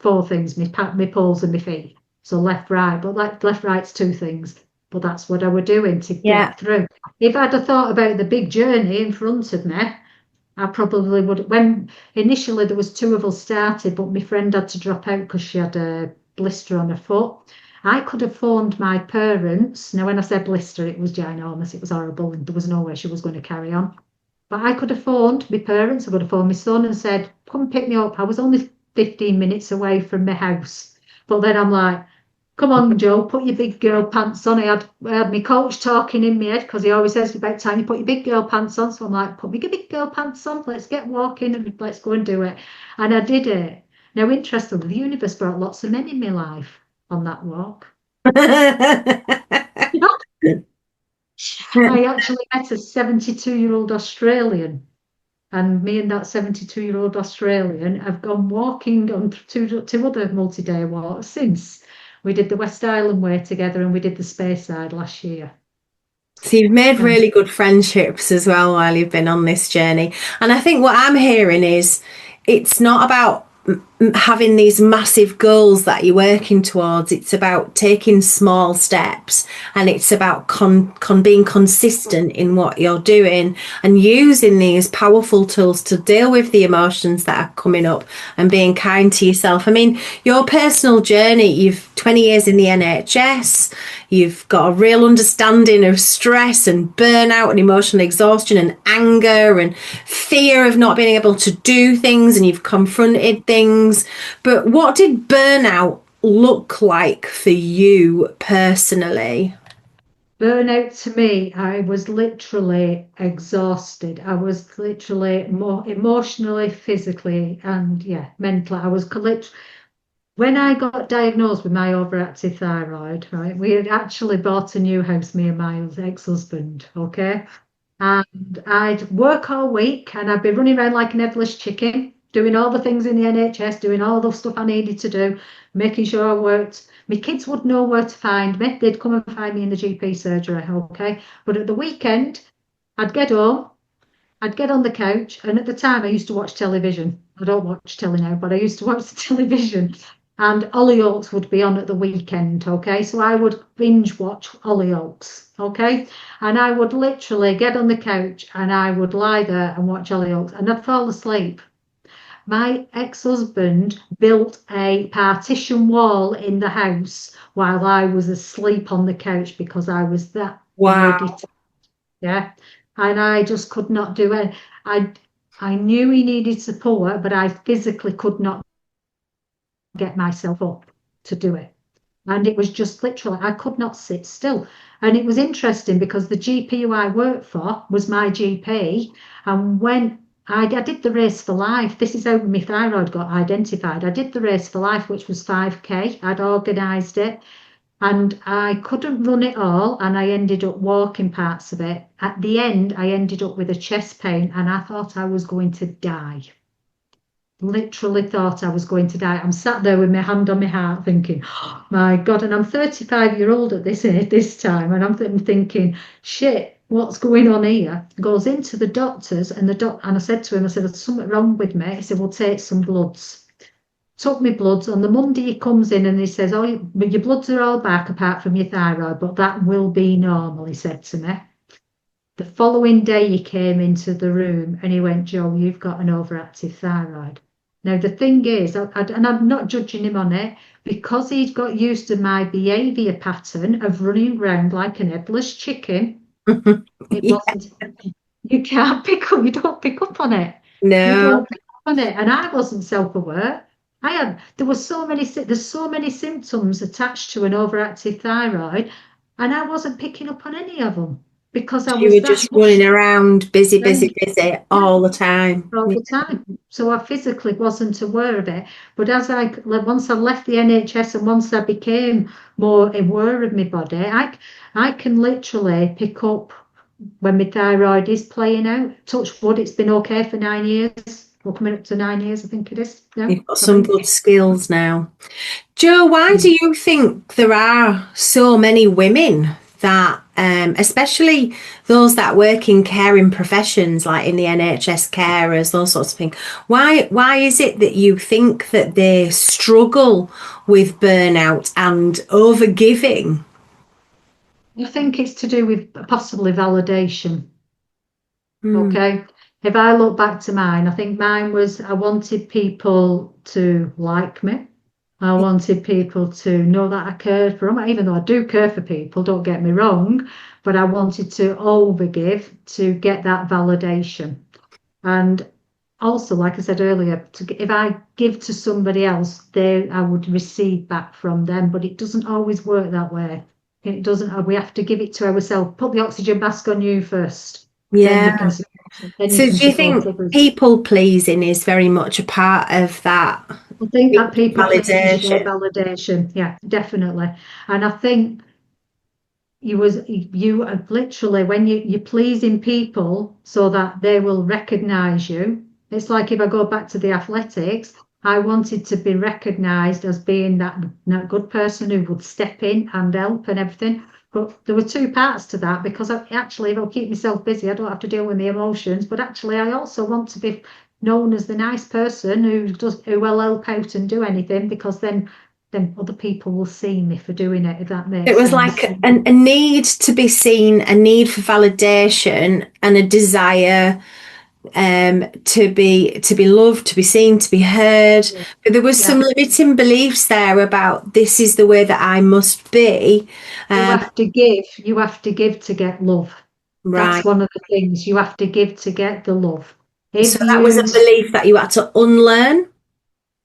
[SPEAKER 2] four things, my poles and my feet. So left, right, but left, right's two things. But that's what I was doing to get through. If I'd have thought about the big journey in front of me, I probably would. When initially there was two of us started, but my friend had to drop out because she had a blister on her foot. I could have phoned my parents. Now, when I said blister, it was ginormous. It was horrible, and there was no way she was going to carry on. But I could have phoned my parents. I could have phoned my son and said, "Come pick me up." I was only 15 minutes away from my house. But then I'm like, "Come on, Joe, put your big girl pants on." I had my coach talking in my head because he always says about time you put your big girl pants on. So I'm like, put my big girl pants on. Let's get walking and let's go and do it. And I did it. Now, interestingly, the universe brought lots of men in my life on that walk. I actually met a 72-year-old Australian. And me and that 72-year-old Australian have gone walking on two other multi-day walks since. We did the West Island Way together and we did the Speyside last year.
[SPEAKER 1] So you've made really good friendships as well while you've been on this journey. And I think what I'm hearing is it's not about having these massive goals that you're working towards. It's about taking small steps, and it's about being consistent in what you're doing and using these powerful tools to deal with the emotions that are coming up and being kind to yourself. I mean, your personal journey, you've 20 years in the NHS, you've got a real understanding of stress and burnout and emotional exhaustion and anger and fear of not being able to do things, and you've confronted things. But what did burnout look like for you personally?
[SPEAKER 2] Burnout to me, I was literally exhausted. I was literally more emotionally, physically, and yeah, mentally. When I got diagnosed with my overactive thyroid, right, we had actually bought a new house, me and my ex-husband, okay? And I'd work all week and I'd be running around like an headless chicken, doing all the things in the NHS, doing all the stuff I needed to do, making sure I worked. My kids would know where to find me. They'd come and find me in the GP surgery, okay? But at the weekend, I'd get home, I'd get on the couch, and at the time I used to watch television. I don't watch telly now, but I used to watch the television. And Hollyoaks would be on at the weekend, okay? So I would binge watch Hollyoaks, okay? And I would literally get on the couch and I would lie there and watch Hollyoaks and I'd fall asleep. My ex-husband built a partition wall in the house while I was asleep on the couch because I was that ready
[SPEAKER 1] Wow.
[SPEAKER 2] to, yeah. And I just could not do it. I knew he needed support, but I physically could not get myself up to do it. And it was just literally, I could not sit still. And it was interesting because the GP who I worked for was my GP. And when I did the race for life, this is how my thyroid got identified. I did the race for life, which was 5K. I'd organised it and I couldn't run it all. And I ended up walking parts of it. At the end, I ended up with a chest pain and I thought I was going to die. Literally thought I was going to die. I'm sat there with my hand on my heart thinking, oh, my God, and I'm 35-year-old at this time, and I'm thinking, shit, what's going on here? Goes into the doctors, and I said to him, I said, there's something wrong with me. He said, we'll take some bloods. Took me bloods. On the Monday he comes in and he says, oh, your bloods are all back apart from your thyroid, but that will be normal, he said to me. The following day he came into the room and he went, Jo, you've got an overactive thyroid. Now, the thing is, and I'm not judging him on it, because he'd got used to my behaviour pattern of running around like an headless chicken, it
[SPEAKER 1] Yeah.
[SPEAKER 2] wasn't, you don't pick up on it. You
[SPEAKER 1] No.
[SPEAKER 2] don't pick up on it. And I wasn't self-aware. There's so many symptoms attached to an overactive thyroid, and I wasn't picking up on any of them because I
[SPEAKER 1] You
[SPEAKER 2] was
[SPEAKER 1] were
[SPEAKER 2] that
[SPEAKER 1] just running
[SPEAKER 2] much
[SPEAKER 1] around, busy, busy,
[SPEAKER 2] around.
[SPEAKER 1] busy
[SPEAKER 2] Yeah,
[SPEAKER 1] all the time.
[SPEAKER 2] all the time. So I physically wasn't aware of it. But once I left the NHS and once I became more aware of my body, I can literally pick up when my thyroid is playing out. Touch wood, it's been okay for 9 years. We're coming up to 9 years, I think it is. No,
[SPEAKER 1] You've got
[SPEAKER 2] I
[SPEAKER 1] some
[SPEAKER 2] think.
[SPEAKER 1] good skills now. Joe, why do
[SPEAKER 2] Mm.
[SPEAKER 1] you think there are so many women that, especially those that work in caring professions like in the NHS carers, those sorts of things, why is it that you think that they struggle with burnout and overgiving?
[SPEAKER 2] I think it's to do with possibly validation.
[SPEAKER 1] Hmm.
[SPEAKER 2] Okay. If I look back to mine, I think mine was I wanted people to like me. I wanted people to know that I cared for them, even though I do care for people, don't get me wrong, but I wanted to overgive to get that validation. And also, like I said earlier, if I give to somebody else, I would receive back from them, but it doesn't always work that way. It doesn't, we have to give it to ourselves. Put the oxygen mask on you first, then
[SPEAKER 1] Yeah.
[SPEAKER 2] you
[SPEAKER 1] So
[SPEAKER 2] can
[SPEAKER 1] do you
[SPEAKER 2] support
[SPEAKER 1] think
[SPEAKER 2] others.
[SPEAKER 1] people pleasing is very much a part of that
[SPEAKER 2] I think that people pleasing share
[SPEAKER 1] validation?
[SPEAKER 2] validation. Yeah, definitely. And I think you are literally when you're pleasing people so that they will recognize you. It's like if I go back to the athletics, I wanted to be recognized as being that good person who would step in and help and everything. But there were two parts to that because actually, if I keep myself busy, I don't have to deal with my emotions. But actually, I also want to be known as the nice person who will help out and do anything, because then other people will see me for doing it, if that
[SPEAKER 1] It
[SPEAKER 2] makes
[SPEAKER 1] was
[SPEAKER 2] sense.
[SPEAKER 1] like a need to be seen, a need for validation, and a desire to be loved, to be seen, to be heard.
[SPEAKER 2] Yeah.
[SPEAKER 1] But there was some
[SPEAKER 2] Yeah.
[SPEAKER 1] limiting beliefs there about this is the way that I must be.
[SPEAKER 2] You
[SPEAKER 1] Um,
[SPEAKER 2] have to give to get love. That's
[SPEAKER 1] right.
[SPEAKER 2] one of the things. You have to give to get the love.
[SPEAKER 1] So
[SPEAKER 2] If
[SPEAKER 1] that was a
[SPEAKER 2] you
[SPEAKER 1] belief that you had to unlearn.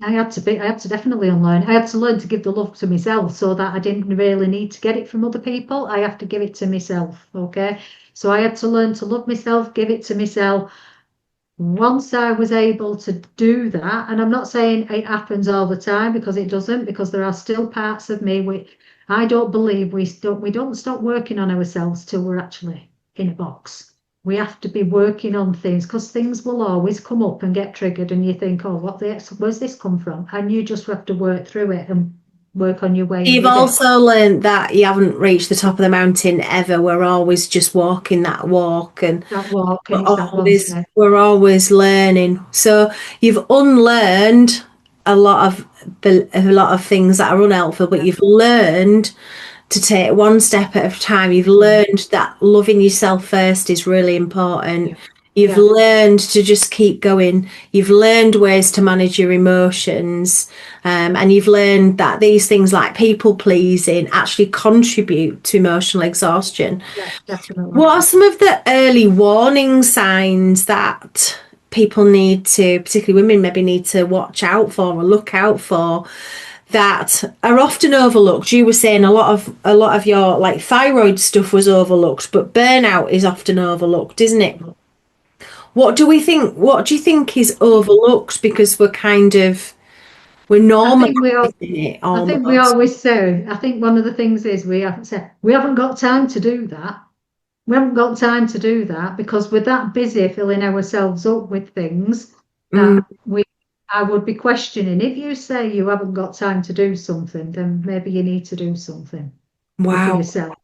[SPEAKER 2] I had to definitely unlearn. I had to learn to give the love to myself so that I didn't really need to get it from other people. I have to give it to myself. Okay. So I had to learn to love myself, give it to myself. Once I was able to do that, and I'm not saying it happens all the time, because it doesn't, because there are still parts of me I don't believe we don't stop working on ourselves till we're actually in a box. We have to be working on things, because things will always come up and get triggered, and you think, oh, where's this come from? And you just have to work through it and work on your way
[SPEAKER 1] You've
[SPEAKER 2] with it.
[SPEAKER 1] also learned that you haven't reached the top of the mountain ever. We're always just walking that walk, and
[SPEAKER 2] That walk,
[SPEAKER 1] we're
[SPEAKER 2] and it's that one
[SPEAKER 1] always
[SPEAKER 2] step.
[SPEAKER 1] we're always learning. So you've unlearned a lot of things that are unhelpful, but
[SPEAKER 2] Yeah,
[SPEAKER 1] you've learned to take one step at a time. You've
[SPEAKER 2] yeah,
[SPEAKER 1] learned that loving yourself first is really important.
[SPEAKER 2] yeah,
[SPEAKER 1] You've
[SPEAKER 2] yeah,
[SPEAKER 1] learned to just keep going. You've learned ways to manage your emotions. And you've learned that these things like people pleasing actually contribute to emotional exhaustion.
[SPEAKER 2] yeah, definitely.
[SPEAKER 1] What are some of the early warning signs that people need to, particularly women, maybe need to watch out for or look out for that are often overlooked? You were saying a lot of your like thyroid stuff was overlooked, but burnout is often overlooked, isn't it? What do we think? What do you think is overlooked because we're
[SPEAKER 2] I think we all,
[SPEAKER 1] normalizing it
[SPEAKER 2] I think we
[SPEAKER 1] almost?
[SPEAKER 2] always say, I think one of the things is we haven't said, we haven't got time to do that. We haven't got time to do that because we're that busy filling ourselves up with things
[SPEAKER 1] Mm,
[SPEAKER 2] that I would be questioning. If you say you haven't got time to do something, then maybe you need to do something for
[SPEAKER 1] wow.
[SPEAKER 2] yourself.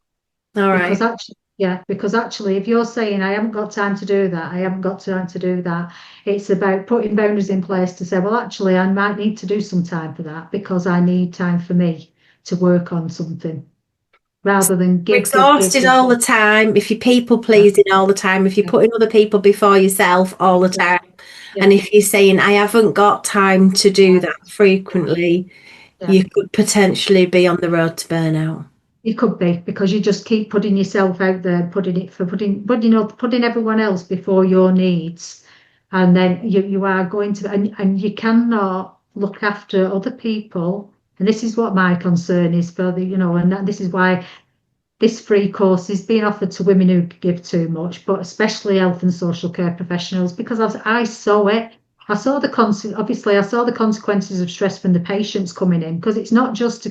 [SPEAKER 1] All
[SPEAKER 2] Because
[SPEAKER 1] right.
[SPEAKER 2] actually, yeah, because actually, if you're saying, I haven't got time to do that, I haven't got time to do that, it's about putting boundaries in place to say, well, actually, I might need to do some time for that because I need time for me to work on something rather than
[SPEAKER 1] You're
[SPEAKER 2] give, give, give,
[SPEAKER 1] exhausted
[SPEAKER 2] give,
[SPEAKER 1] all
[SPEAKER 2] give.
[SPEAKER 1] the time, if you're people
[SPEAKER 2] Yeah,
[SPEAKER 1] pleasing all the time, if you're
[SPEAKER 2] yeah,
[SPEAKER 1] putting other people before yourself all the
[SPEAKER 2] yeah,
[SPEAKER 1] time, and
[SPEAKER 2] yeah,
[SPEAKER 1] if you're saying, I haven't got time to do that
[SPEAKER 2] yeah,
[SPEAKER 1] frequently,
[SPEAKER 2] yeah.
[SPEAKER 1] you could potentially be on the road to burnout.
[SPEAKER 2] It could be because you just keep putting yourself out there, putting everyone else before your needs, and then you are going to, and you cannot look after other people. And this is what my concern is for this is why this free course is being offered to women who give too much, but especially health and social care professionals, because I saw it. Obviously, I saw the consequences of stress from the patients coming in, because it's not just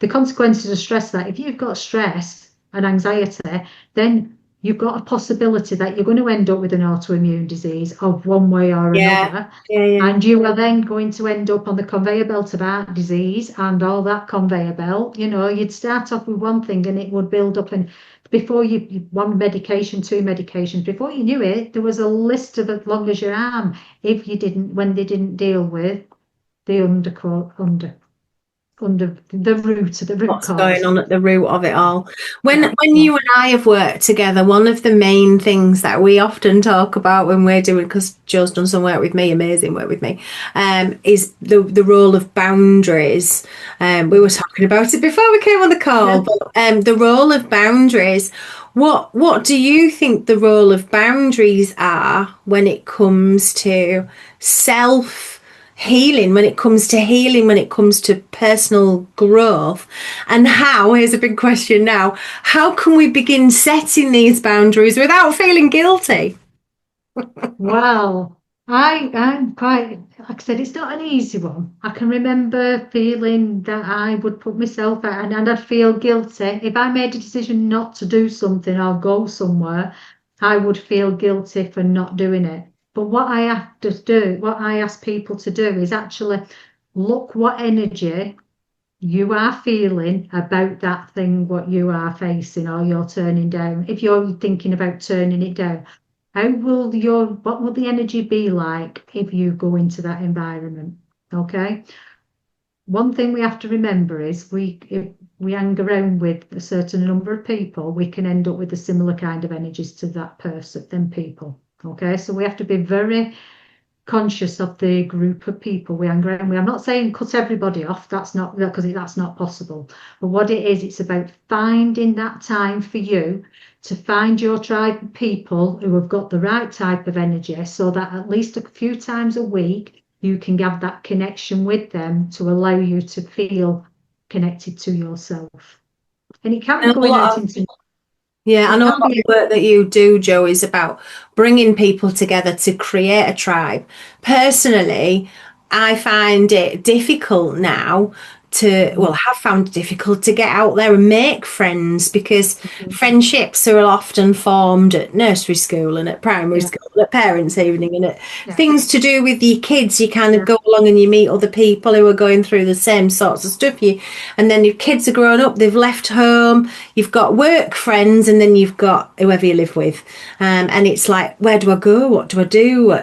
[SPEAKER 2] the consequences of stress, that if you've got stress and anxiety, then you've got a possibility that you're going to end up with an autoimmune disease of one way or
[SPEAKER 1] Yeah,
[SPEAKER 2] another.
[SPEAKER 1] yeah, yeah.
[SPEAKER 2] And you are then going to end up on the conveyor belt of heart disease and all that conveyor belt. You'd start off with one thing and it would build up. And before one medication, two medications, before you knew it, there was a list of as long as your arm when they didn't deal with the under the root
[SPEAKER 1] What's going
[SPEAKER 2] cause.
[SPEAKER 1] on at the root of it all. When
[SPEAKER 2] Yeah,
[SPEAKER 1] when
[SPEAKER 2] yeah,
[SPEAKER 1] you and I have worked together, one of the main things that we often talk about when we're doing, because Joe's done some work with me, amazing work with me, is the role of boundaries. We were talking about it before we came on the call,
[SPEAKER 2] yeah.
[SPEAKER 1] but the role of boundaries. What do you think the role of boundaries are when it comes to self healing, when it comes to healing, when it comes to personal growth? And here's a big question now, how can we begin setting these boundaries without feeling guilty?
[SPEAKER 2] Wow. I'm quite, like I said, it's not an easy one. I can remember feeling that I would put myself out, and I'd feel guilty. If I made a decision not to do something or go somewhere, I would feel guilty for not doing it. But what I ask people to do is actually look what energy you are feeling about that thing, what you are facing or you're turning down. If you're thinking about turning it down, what will the energy be like if you go into that environment? Okay. One thing we have to remember is if we hang around with a certain number of people, we can end up with a similar kind of energies to that person, them people. Okay, so we have to be very conscious of the group of people we hang around with. I'm not saying cut everybody off. That's not because that's not possible. But what it is, it's about finding that time for you to find your tribe of people who have got the right type of energy, so that at least a few times a week you can have that connection with them to allow you to feel connected to yourself. And it can be going out into
[SPEAKER 1] Yeah, I
[SPEAKER 2] it
[SPEAKER 1] know a
[SPEAKER 2] can
[SPEAKER 1] lot of
[SPEAKER 2] be
[SPEAKER 1] the work that you do, Joe, is about bringing people together to create a tribe. Personally, I find it difficult now have found it difficult to get out there and make friends, because friendships are often formed at nursery school and at primary
[SPEAKER 2] yeah,
[SPEAKER 1] school, at parents' evening, and at
[SPEAKER 2] yeah,
[SPEAKER 1] things to do with your kids. You kind of
[SPEAKER 2] yeah.
[SPEAKER 1] go along and you meet other people who are going through the same sorts of stuff. And then your kids are grown up, they've left home, you've got work friends, and then you've got whoever you live with. And it's like, where do I go? What do I do?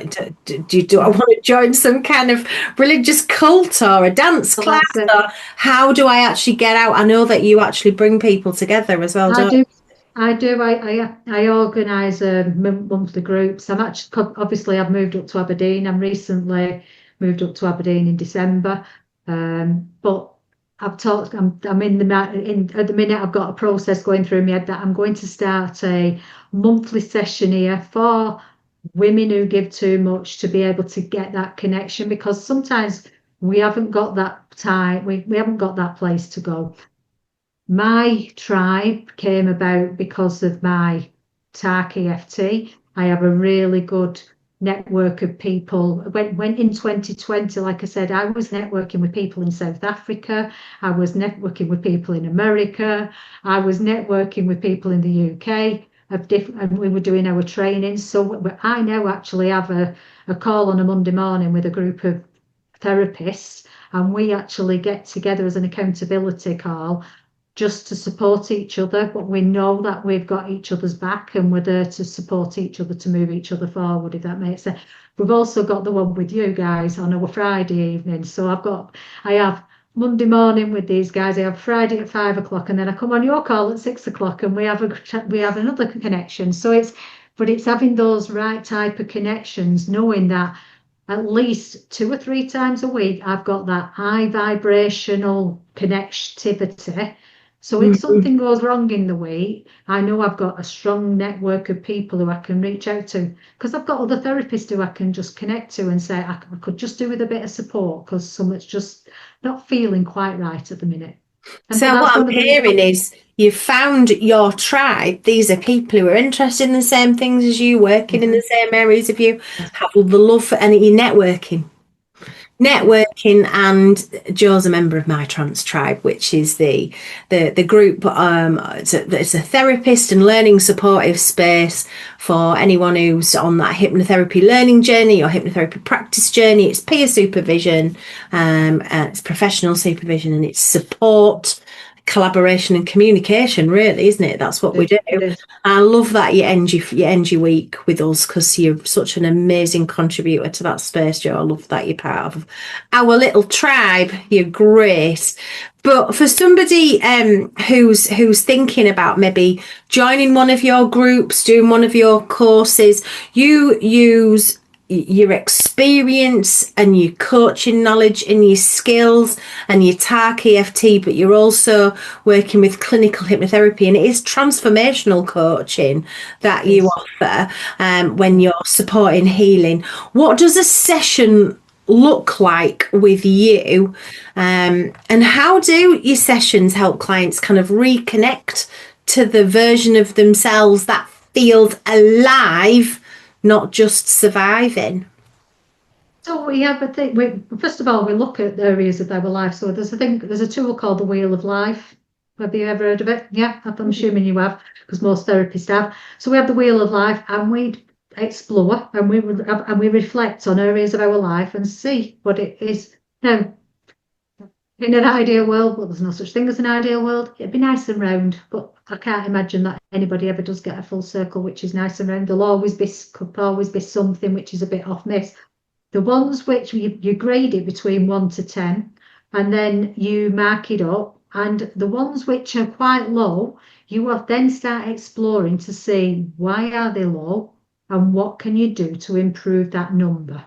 [SPEAKER 1] Do I want to join some kind of religious cult or a dance
[SPEAKER 2] Well,
[SPEAKER 1] class?
[SPEAKER 2] that's it.
[SPEAKER 1] Or how do I actually get out? I know that you actually bring people together as well,
[SPEAKER 2] I
[SPEAKER 1] don't
[SPEAKER 2] do. I do. I organise monthly groups. I'm actually obviously I've moved up to Aberdeen. I'm recently moved up to Aberdeen in December. But I've talked. I'm in at the minute. I've got a process going through my head that I'm going to start a monthly session here for women who give too much to be able to get that connection, because sometimes we haven't got that time. We haven't got that place to go. My tribe came about because of my TARC EFT. I have a really good network of people. Went in 2020, like I said, I was networking with people in South Africa. I was networking with people in America. I was networking with people in the UK of different, and we were doing our training. So I now actually have a call on a Monday morning with a group of therapists, and we actually get together as an accountability call just to support each other, but we know that we've got each other's back and we're there to support each other, to move each other forward, if that makes sense. We've also got the one with you guys on a Friday evening. So I have Monday morning with these guys. I have Friday at 5 o'clock, and then I come on your call at 6 o'clock, and we have another connection. So it's having those right type of connections, knowing that at least 2 or 3 times a week I've got that high vibrational connectivity. So if
[SPEAKER 1] you?
[SPEAKER 2] something goes wrong in the week, I know I've got a strong network of people who I can reach out to, because I've got other therapists who I can just connect to and say I could just do with a bit of support because someone's just not feeling quite right at the minute. And
[SPEAKER 1] So
[SPEAKER 2] that's
[SPEAKER 1] what I'm
[SPEAKER 2] one of
[SPEAKER 1] hearing
[SPEAKER 2] the
[SPEAKER 1] is you've found your tribe. These are people who are interested in the same things as you, working in the same areas of you, have the love for, and you're networking. Networking, and Joe's a member of my trans tribe, which is the group. It's a therapist and learning supportive space for anyone who's on that hypnotherapy learning journey or hypnotherapy practice journey. It's peer supervision, it's professional supervision, and it's support, collaboration and communication, really, isn't it? That's what we do.
[SPEAKER 2] it is.
[SPEAKER 1] I love that you end your week with us, because you're such an amazing contributor to that space, Joe. I love that you're part of our little tribe. You're great. But for somebody who's thinking about maybe joining one of your groups, doing one of your courses, you use your experience and your coaching knowledge and your skills and your TARC EFT, but you're also working with clinical hypnotherapy, and it is transformational coaching that you offer when you're supporting healing. What does a session look like with you, and how do your sessions help clients kind of reconnect to the version of themselves that feels alive, not just surviving?
[SPEAKER 2] So we have a thing. First of all, we look at the areas of our life. So there's a tool called the Wheel of Life. Have you ever heard of it? Yeah, I'm assuming you have, because most therapists have. So we have the Wheel of Life, and we explore and we reflect on areas of our life and see what it is. Now, in an ideal world, well, there's no such thing as an ideal world. It'd be nice and round, but I can't imagine that anybody ever does get a full circle, which is nice and round. Could always be something which is a bit off miss. The ones which you grade it between 1 to 10, and then you mark it up. And the ones which are quite low, you will then start exploring to see why are they low and what can you do to improve that number.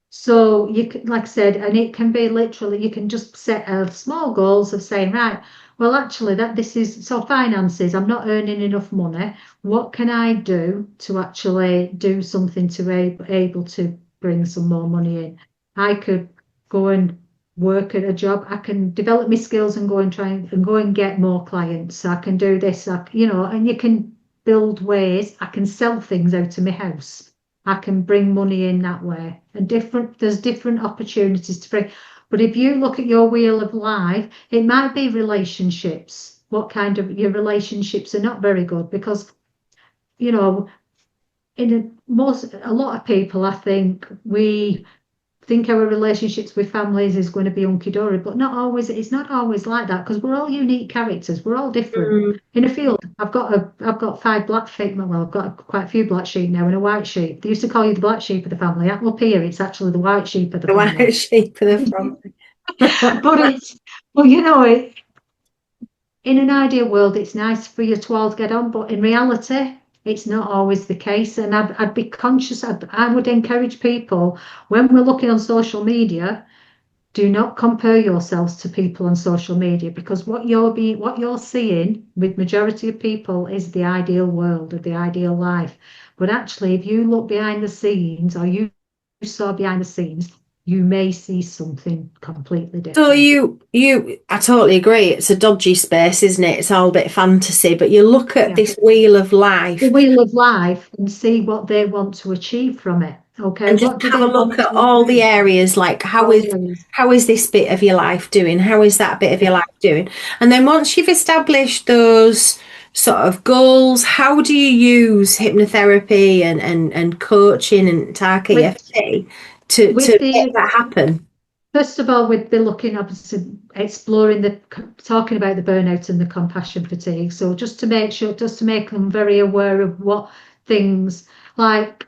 [SPEAKER 2] So you can, like I said, and it can be literally, you can just set small goals of saying, right, well, actually, that this is so finances, I'm not earning enough money. What can I do to actually do something to be able to bring some more money in? I could go and work at a job. I can develop my skills and go and try and go and get more clients. I can do this, and you can build ways. I can sell things out of my house. I can bring money in that way. And there's different opportunities to bring. But if you look at your wheel of life, it might be relationships. What kind of your relationships are not very good because, you know, a lot of people, I think we think our relationships with families is going to be hunky-dory, but not always. It's not always like that because we're all unique characters. We're all different. In a field, I've got 5 black sheep. Well, I've got quite a few black sheep now and a white sheep. They used to call you the black sheep of the family. Up here, it's actually the white sheep of the family.
[SPEAKER 1] The white sheep of the family.
[SPEAKER 2] In an ideal world, it's nice for you to all get on, but in reality, it's not always the case. And I'd be conscious, I would encourage people when we're looking on social media, do not compare yourselves to people on social media because what you're seeing with majority of people is the ideal world or the ideal life. But actually, if you look behind the scenes or you saw behind the scenes, you may see something completely different.
[SPEAKER 1] So I totally agree. It's a dodgy space, isn't it? It's all a bit fantasy, but you look at this wheel of life.
[SPEAKER 2] The wheel of life and see what they want to achieve from it. Okay.
[SPEAKER 1] And just have a look at all the areas, like how is this bit of your life doing? How is that bit of your life doing? And then once you've established those sort of goals, how do you use hypnotherapy and coaching and TARC EFT to make that happen?
[SPEAKER 2] First of all, we'd be looking up to exploring talking about the burnout and the compassion fatigue. So just to make them very aware of what things like.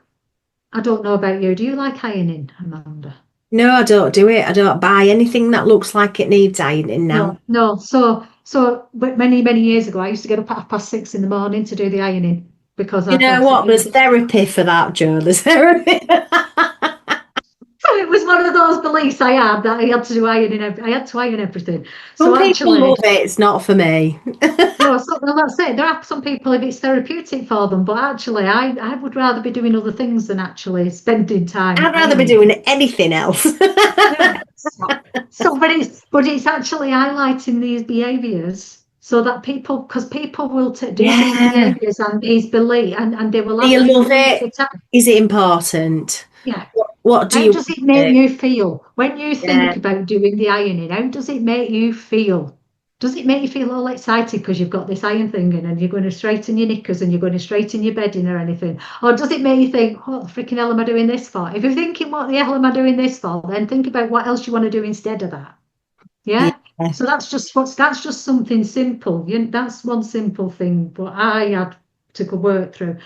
[SPEAKER 2] I don't know about you. Do you like ironing, Amanda?
[SPEAKER 1] No, I don't do it. I don't buy anything that looks like it needs ironing now.
[SPEAKER 2] No. So many, many years ago, I used to get up at 6:30 in the morning to do the ironing because
[SPEAKER 1] you know what? There's therapy for that, Jo. There's therapy.
[SPEAKER 2] So it was one of those beliefs I had that I had to do ironing. I had to iron everything.
[SPEAKER 1] Some people love it. It's not for me.
[SPEAKER 2] No, that's it. There are some people if it's therapeutic for them, but actually, I would rather be doing other things than actually spending time.
[SPEAKER 1] I'd rather be doing anything else.
[SPEAKER 2] Yeah. But it's actually highlighting these behaviours so that people will do these behaviours and these beliefs and they will.
[SPEAKER 1] Do you love it? Is it important?
[SPEAKER 2] Yeah.
[SPEAKER 1] What
[SPEAKER 2] how does it make you feel when you think about doing the ironing? How does it make you feel? Does it make you feel all excited because you've got this iron thing in and you're going to straighten your knickers and you're going to straighten your bedding or anything? Or does it make you think, what the freaking hell am I doing this for? If you're thinking, what the hell am I doing this for? Then think about what else you want to do instead of that. Yeah. So that's just something simple. That's one simple thing, but I had to go work through.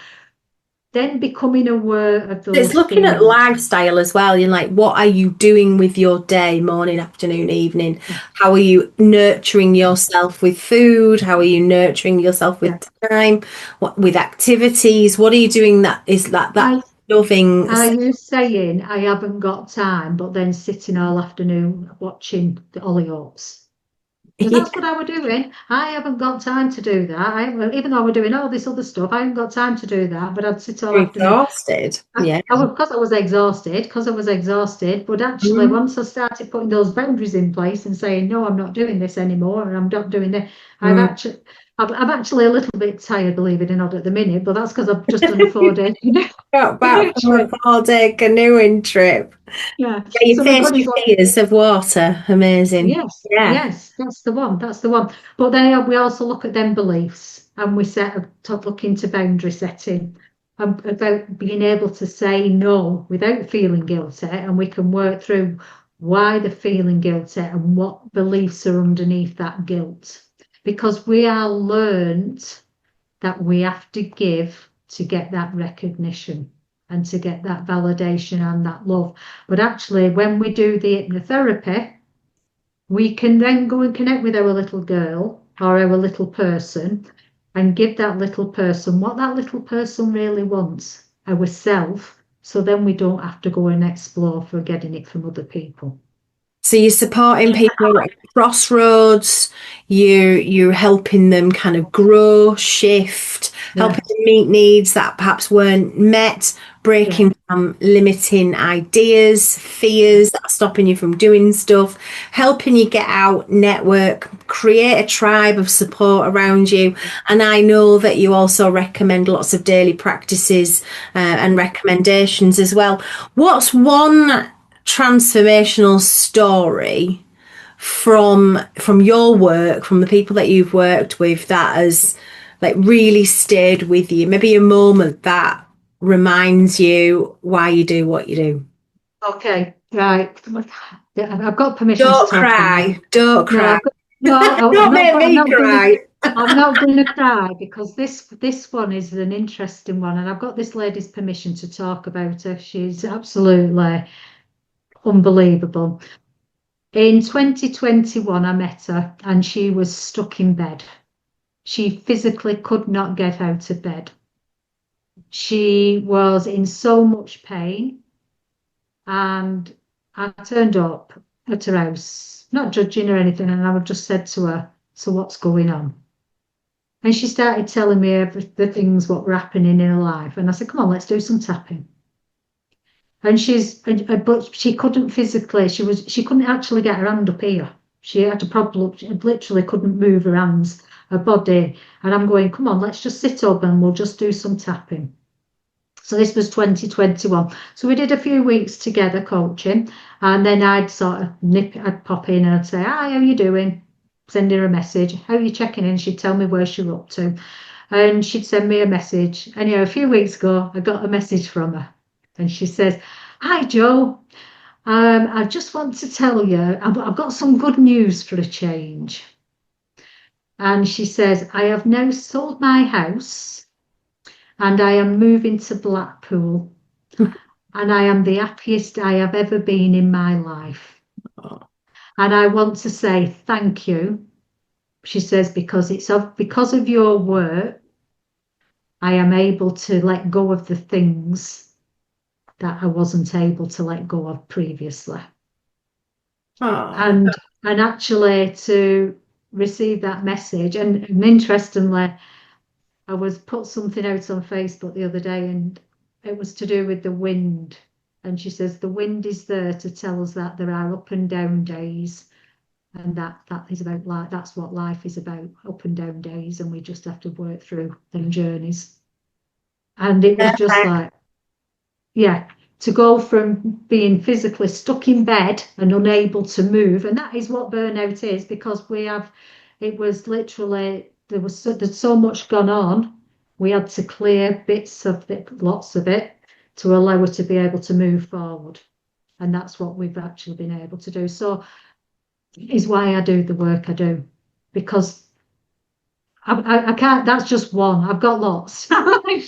[SPEAKER 2] Then becoming aware of those.
[SPEAKER 1] It's looking at lifestyle as well. You're like, what are you doing with your day, morning, afternoon, evening? How are you nurturing yourself with food? How are you nurturing yourself with time? With activities? What are you doing that is that loving?
[SPEAKER 2] Are you saying I haven't got time, but then sitting all afternoon watching the Hollyoaks? Because that's what I was doing. I haven't got time to do that. Even though we're doing all this other stuff, I haven't got time to do that. But I'd sit all afternoon.
[SPEAKER 1] Exhausted.
[SPEAKER 2] Because I was exhausted. But actually, once I started putting those boundaries in place and saying, no, I'm not doing this anymore, and I'm not doing that, I'm actually a little bit tired, believe it or not, at the minute. But that's because I've just done a 4-day.
[SPEAKER 1] Got back from a 4-day canoeing trip.
[SPEAKER 2] Yeah.
[SPEAKER 1] You faced your fears of water. Amazing.
[SPEAKER 2] Yes, that's the one. But then we also look at them beliefs and we look into boundary setting about being able to say no without feeling guilty, and we can work through why they're feeling guilty and what beliefs are underneath that guilt. Because we are learned that we have to give to get that recognition and to get that validation and that love. But actually, when we do the hypnotherapy, we can then go and connect with our little girl or our little person and give that little person what that little person really wants, ourself, so then we don't have to go and explore for getting it from other people.
[SPEAKER 1] So you're supporting people at crossroads, you're helping them kind of grow, shift, helping them meet needs that perhaps weren't met, breaking down limiting ideas, fears that are stopping you from doing stuff, helping you get out, network, create a tribe of support around you. And I know that you also recommend lots of daily practices and recommendations as well. What's one transformational story from your work, from the people that you've worked with, that has like really stayed with you? Maybe a moment that reminds you why you do what you do.
[SPEAKER 2] Okay, right. I've got permission
[SPEAKER 1] Don't
[SPEAKER 2] to talk.
[SPEAKER 1] cry. Don't cry.
[SPEAKER 2] I'm
[SPEAKER 1] Don't cry.
[SPEAKER 2] I'm not going to cry because this one is an interesting one, and I've got this lady's permission to talk about her. She's absolutely unbelievable. In 2021, I met her, and she was stuck in bed. She physically could not get out of bed. She was in so much pain, and I turned up at her house, not judging or anything, and I just said to her, "So what's going on?" And she started telling me the things what were happening in her life. And I said, "Come on, let's do some tapping." And but she couldn't physically, she couldn't actually get her hand up here. She had a problem, she literally couldn't move her hands, her body. And I'm going, "Come on, let's just sit up and we'll just do some tapping." So this was 2021. So we did a few weeks together coaching, and then I'd I'd pop in and I'd say, "Hi, how you doing?" Send her a message. "How are you checking in?" She'd tell me where she was up to. And she'd send me a message. And a few weeks ago, I got a message from her. And she says, "Hi, Joe. I just want to tell you, I've got some good news for a change." And she says, "I have now sold my house and I am moving to Blackpool. And I am the happiest I have ever been in my life. And I want to say thank you." She says, "because because of your work, I am able to let go of the things that I wasn't able to let go of previously." And actually to receive that message, and interestingly, I was put something out on Facebook the other day, and it was to do with the wind. And she says the wind is there to tell us that there are up and down days, and that is about life. That's what life is about, up and down days, and we just have to work through them journeys. And it was just like, to go from being physically stuck in bed and unable to move, and that is what burnout is, because it was literally, there's so much gone on. We had to clear bits of it, lots of it, to allow her to be able to move forward. And that's what we've actually been able to do. So is why I do the work I do, because I can't. That's just one. I've got lots. Do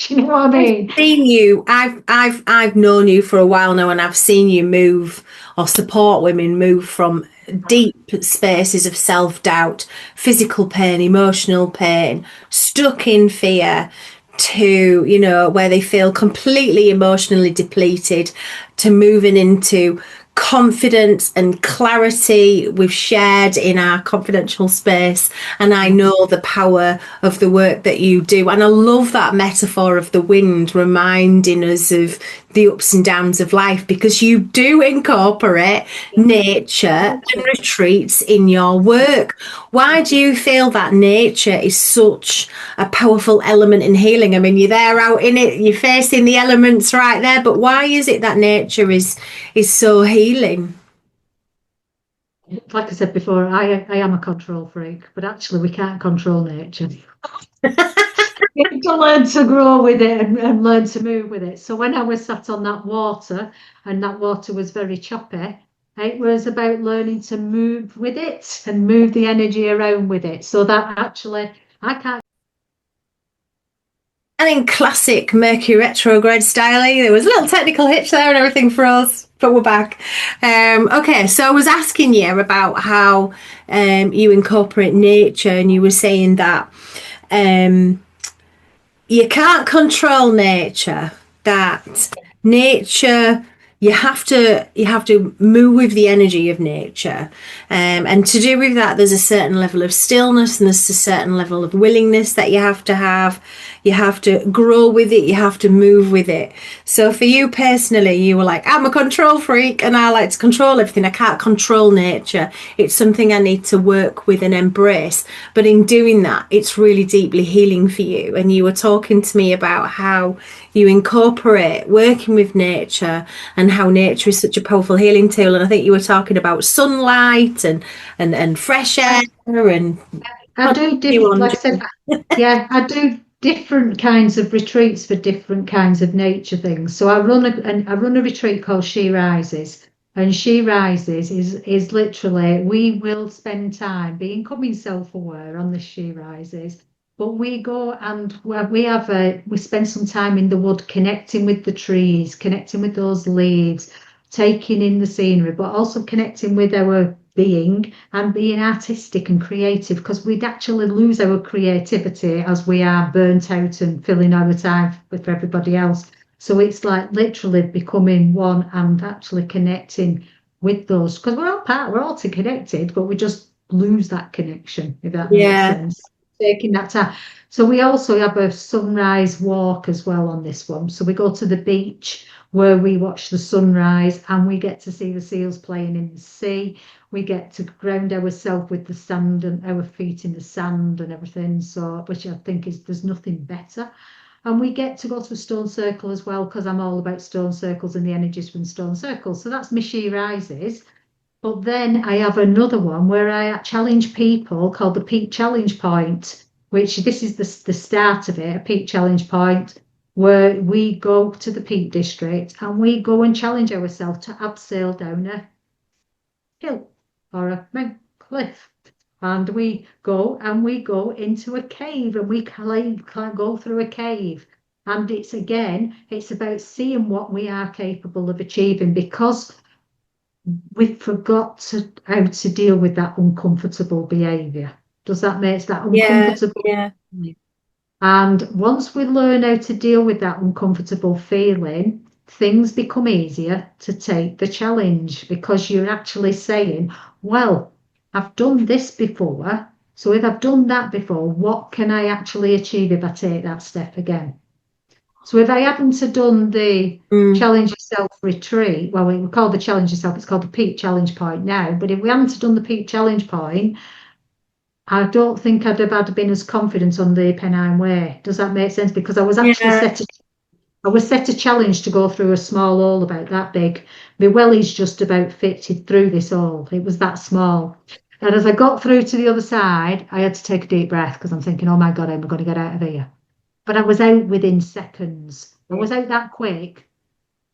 [SPEAKER 2] you know what I mean?
[SPEAKER 1] I've seen you. I've known you for a while now, and I've seen you move or support women move from deep spaces of self-doubt, physical pain, emotional pain, stuck in fear, to where they feel completely emotionally depleted, to moving into confidence and clarity we've shared in our confidential space. And I know the power of the work that you do, and I love that metaphor of the wind reminding us of the ups and downs of life, because you do incorporate nature and retreats in your work. Why do you feel that nature is such a powerful element in healing? I mean, you're there out in it, you're facing the elements right there, but why is it that nature is so healing?
[SPEAKER 2] Like I said before, I am a control freak, but actually we can't control nature. You have to learn to grow with it and learn to move with it. So when I was sat on that water, and that water was very choppy, It was about learning to move with it and move the energy around with it. So that actually, I can't.
[SPEAKER 1] And in classic Mercury retrograde style, there was a little technical hitch there and everything for us, but we're back. Okay, so I was asking you about how you incorporate nature, and you were saying that um, you can't control nature, that nature, you have to move with the energy of nature, and to do with that there's a certain level of stillness and there's a certain level of willingness that you have to grow with it, you have to move with it. So for you personally, you were like, I'm a control freak and I like to control everything. I can't control nature, it's something I need to work with and embrace. But in doing that, it's really deeply healing for you. And you were talking to me about how you incorporate working with nature and how nature is such a powerful healing tool. And I think you were talking about sunlight and fresh air and
[SPEAKER 2] I do like I said, yeah, I do different kinds of retreats for different kinds of nature things. So I run a retreat called She Rises, and She Rises is literally we will spend time becoming self-aware on the She Rises, but we go and we spend some time in the wood connecting with the trees, connecting with those leaves, taking in the scenery, but also connecting with our being and being artistic and creative, because we'd actually lose our creativity as we are burnt out and filling our time with everybody else. So it's like literally becoming one and actually connecting with those, because we're all connected, but we just lose that connection, if that makes
[SPEAKER 1] yeah.
[SPEAKER 2] sense. Taking that time. So we also have a sunrise walk as well on this one. So we go to the beach where we watch the sunrise and we get to see the seals playing in the sea. We get to ground ourselves with the sand and our feet in the sand and everything. So, which I think is there's nothing better. And we get to go to a stone circle as well, because I'm all about stone circles and the energies from stone circles. So that's my She Rises. But then I have another one where I challenge people called the Peak Challenge Point, which this is the start of it, a Peak Challenge Point, where we go to the Peak District and we go and challenge ourselves to abseil down a hill or a mountain cliff. And we go into a cave and we can go through a cave. And it's about seeing what we are capable of achieving, because we forgot how to deal with that uncomfortable behavior. Does that make that
[SPEAKER 1] Yeah,
[SPEAKER 2] uncomfortable?
[SPEAKER 1] yeah,
[SPEAKER 2] And once we learn how to deal with that uncomfortable feeling, things become easier to take the challenge, because you're actually saying, well, I've done this before. So if I've done that before, what can I actually achieve if I take that step again? So if I hadn't have done the
[SPEAKER 1] mm,
[SPEAKER 2] challenge yourself retreat, well, we call the challenge yourself, it's called the Peak Challenge Point now. But if we hadn't have done the Peak Challenge Point, I don't think I'd have had been as confident on the Pennine Way. Does that make sense? Because
[SPEAKER 1] yeah,
[SPEAKER 2] I was set a challenge to go through a small hole about that big. My wellies just about fitted through this hole. It was that small. And as I got through to the other side, I had to take a deep breath, because I'm thinking, oh my God, how am I going to get out of here? But I was out within seconds. I was out that quick.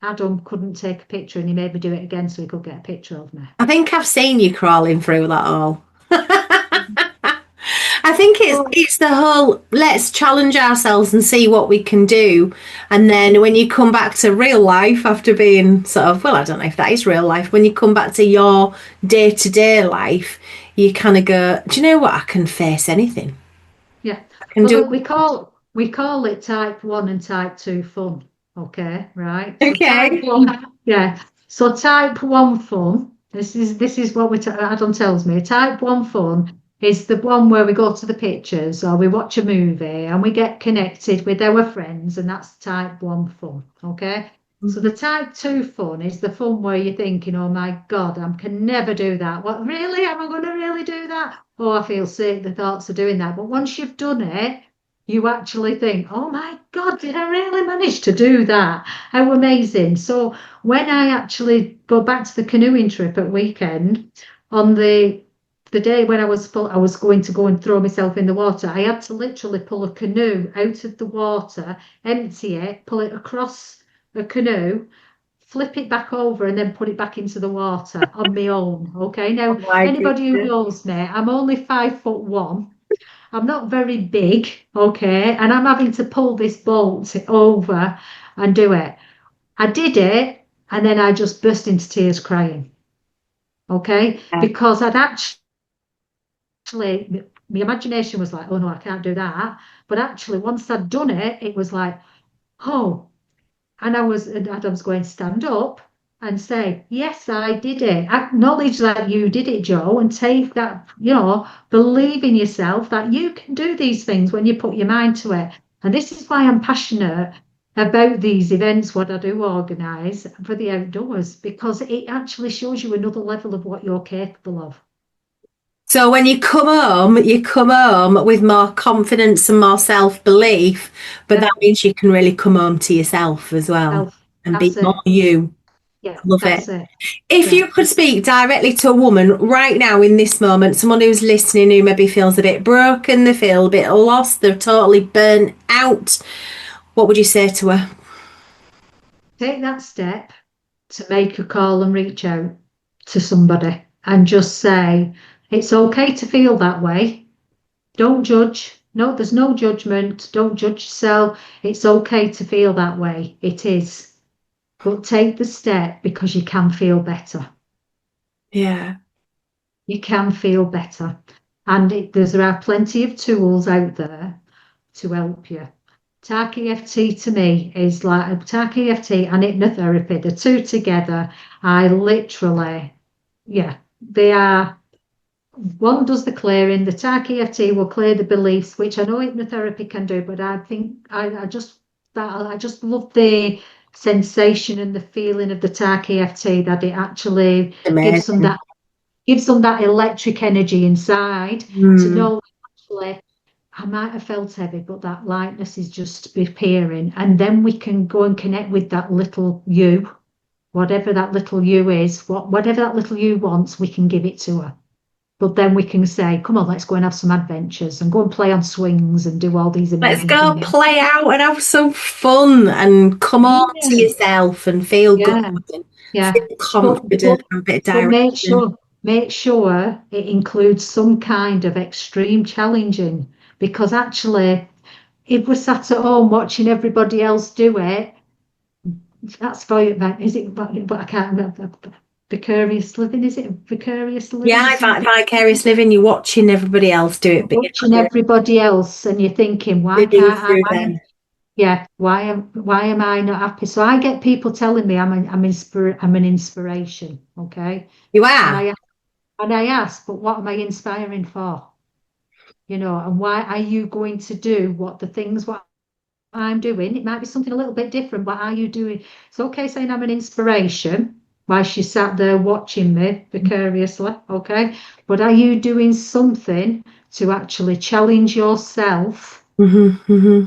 [SPEAKER 2] Adam couldn't take a picture and he made me do it again so he could get a picture of me.
[SPEAKER 1] I think I've seen you crawling through that all. I think
[SPEAKER 2] Oh,
[SPEAKER 1] it's the whole let's challenge ourselves and see what we can do. And then when you come back to real life after being sort of, well, I don't know if that is real life, when you come back to your day-to-day life, you kind of go, do you know what? I can face anything.
[SPEAKER 2] yeah.
[SPEAKER 1] I can
[SPEAKER 2] Well,
[SPEAKER 1] do
[SPEAKER 2] look, we call it type one and type two fun. Okay, right.
[SPEAKER 1] it.
[SPEAKER 2] So type
[SPEAKER 1] Okay.
[SPEAKER 2] one, yeah. So type one fun. This is what Adam tells me. Type one fun is the one where we go to the pictures or we watch a movie and we get connected with our friends, and that's type one fun. Okay. So the type two fun is the fun where you're thinking, oh my God, I can never do that. What, really? Am I going to really do that? Oh, I feel sick, the thoughts of doing that. But once you've done it, you actually think, oh my God, did I really manage to do that? How amazing. So when I actually go back to the canoeing trip at weekend, on the day when I was going to go and throw myself in the water, I had to literally pull a canoe out of the water, empty it, pull it across a canoe, flip it back over and then put it back into the water on my own. Okay. Now,
[SPEAKER 1] Oh my
[SPEAKER 2] anybody who
[SPEAKER 1] goodness.
[SPEAKER 2] knows me, I'm only 5'1". I'm not very big. Okay. And I'm having to pull this bolt over and do it. I did it and then I just burst into tears crying. Okay.
[SPEAKER 1] Yeah.
[SPEAKER 2] Because I'd actually, my imagination was like, oh no, I can't do that. But actually, once I'd done it, it was like, oh, and Adam's going, stand up and say, yes, I did it. Acknowledge that you did it, Joe, and take that, believe in yourself that you can do these things when you put your mind to it. And this is why I'm passionate about these events, what I do organise for the outdoors, because it actually shows you another level of what you're capable of.
[SPEAKER 1] So when you come home with more confidence and more self-belief, but
[SPEAKER 2] Yeah,
[SPEAKER 1] that means you can really come home to yourself as well
[SPEAKER 2] self,
[SPEAKER 1] and be
[SPEAKER 2] that's
[SPEAKER 1] more
[SPEAKER 2] it.
[SPEAKER 1] you.
[SPEAKER 2] Yeah,
[SPEAKER 1] Love it.
[SPEAKER 2] that's it.
[SPEAKER 1] If
[SPEAKER 2] Yeah.
[SPEAKER 1] you could speak directly to a woman right now in this moment, someone who's listening who maybe feels a bit broken, they feel a bit lost, they're totally burnt out, what would you say to her?
[SPEAKER 2] Take that step to make a call and reach out to somebody and just say, it's okay to feel that way. Don't judge. No, there's no judgment. Don't judge yourself. It's okay to feel that way. It is. But take the step because you can feel better.
[SPEAKER 1] Yeah.
[SPEAKER 2] You can feel better. And there are plenty of tools out there to help you. TARC EFT to me is like TARC EFT and hypnotherapy, the two together. I literally, yeah, they are. One does the clearing, the TARC EFT will clear the beliefs, which I know hypnotherapy can do, but I think I just love the sensation and the feeling of the TARC EFT that it actually gives them
[SPEAKER 1] Amazing.
[SPEAKER 2] that electric energy inside to
[SPEAKER 1] Mm.
[SPEAKER 2] know actually I might have felt heavy, but that lightness is just appearing. And then we can go and connect with that little you, whatever that little you is, whatever that little you wants, we can give it to her. But then we can say, come on, let's go and have some adventures and go and play on swings and do all these
[SPEAKER 1] Let's
[SPEAKER 2] amazing
[SPEAKER 1] go
[SPEAKER 2] things.
[SPEAKER 1] play out and have some fun and come on to
[SPEAKER 2] Yeah,
[SPEAKER 1] yourself and feel good
[SPEAKER 2] yeah,
[SPEAKER 1] and
[SPEAKER 2] yeah.
[SPEAKER 1] feel
[SPEAKER 2] But
[SPEAKER 1] confident
[SPEAKER 2] but
[SPEAKER 1] and a bit of
[SPEAKER 2] but
[SPEAKER 1] direction.
[SPEAKER 2] make sure it includes some kind of extreme challenging because actually if we're sat at home watching everybody else do it, that's very, is it, but I can't remember. Vicarious living, is it vicarious living or
[SPEAKER 1] Yeah,
[SPEAKER 2] something?
[SPEAKER 1] vicarious living, you're watching everybody else do it, but you're not
[SPEAKER 2] Watching
[SPEAKER 1] doing
[SPEAKER 2] everybody else and you're thinking, why
[SPEAKER 1] it. Living
[SPEAKER 2] can't I?
[SPEAKER 1] through them.
[SPEAKER 2] Yeah, why am I not happy? So I get people telling me I'm an inspiration, okay?
[SPEAKER 1] You
[SPEAKER 2] And
[SPEAKER 1] are.
[SPEAKER 2] I ask, but what am I inspiring for? And why are you going to do what I'm doing? It might be something a little bit different. What are you doing? It's okay saying I'm an inspiration while she sat there watching me vicariously, okay? But are you doing something to actually challenge yourself
[SPEAKER 1] Hmm. Hmm.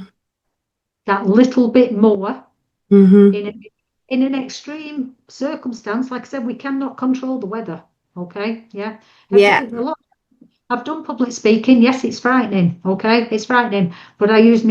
[SPEAKER 2] that little bit more
[SPEAKER 1] Hmm.
[SPEAKER 2] in in an extreme circumstance? Like I said, we cannot control the weather, okay? Yeah.
[SPEAKER 1] Yeah.
[SPEAKER 2] A lot I've done public speaking. Yes, it's frightening. Okay, it's frightening. But I use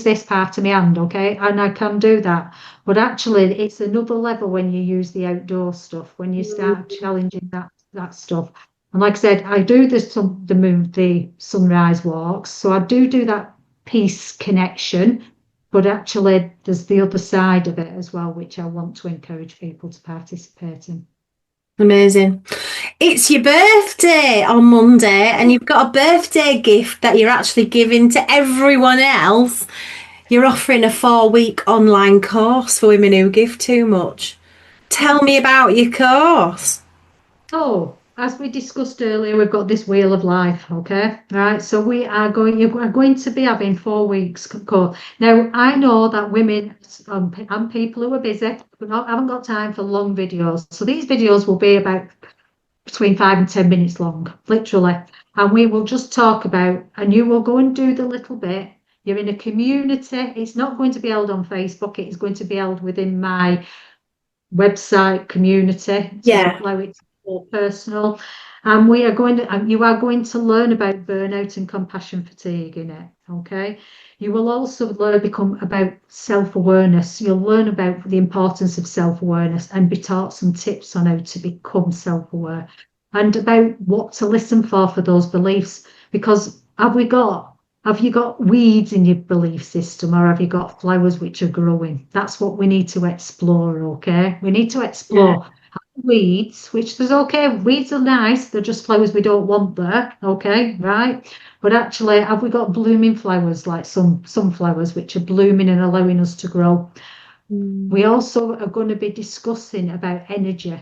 [SPEAKER 2] this part of my hand. Okay, and I can do that. But actually, it's another level when you use the outdoor stuff. When you start challenging that stuff. And like I said, I do the sunrise walks. So I do that peace connection. But actually, there's the other side of it as well, which I want to encourage people to participate in.
[SPEAKER 1] Amazing. It's your birthday on Monday, and you've got a birthday gift that you're actually giving to everyone else. You're offering a 4-week online course for women who give too much. Tell me about your course.
[SPEAKER 2] So, as we discussed earlier, we've got this wheel of life, okay? Right. So you are going to be having 4 weeks course. Now, I know that women and people who are busy haven't got time for long videos. So these videos will be about between 5 and 10 minutes long, literally. And we will just talk about, and you will go and do the little bit. You're in a community. It's not going to be held on Facebook. It is going to be held within my website community to
[SPEAKER 1] Yeah.
[SPEAKER 2] allow it to be more personal. And you are going to learn about burnout and compassion fatigue in it. Okay. You will also become about self-awareness. You'll learn about the importance of self-awareness and be taught some tips on how to become self-aware and about what to listen for those beliefs. Because have you got weeds in your belief system, or have you got flowers which are growing? That's what we need to explore, okay? We need to
[SPEAKER 1] Yeah.
[SPEAKER 2] explore weeds, which there's okay, weeds are nice, they're just flowers we don't want there, okay, right? But actually, have we got blooming flowers like some sunflowers which are blooming and allowing us to grow?
[SPEAKER 1] Mm.
[SPEAKER 2] We also are going to be discussing about energy,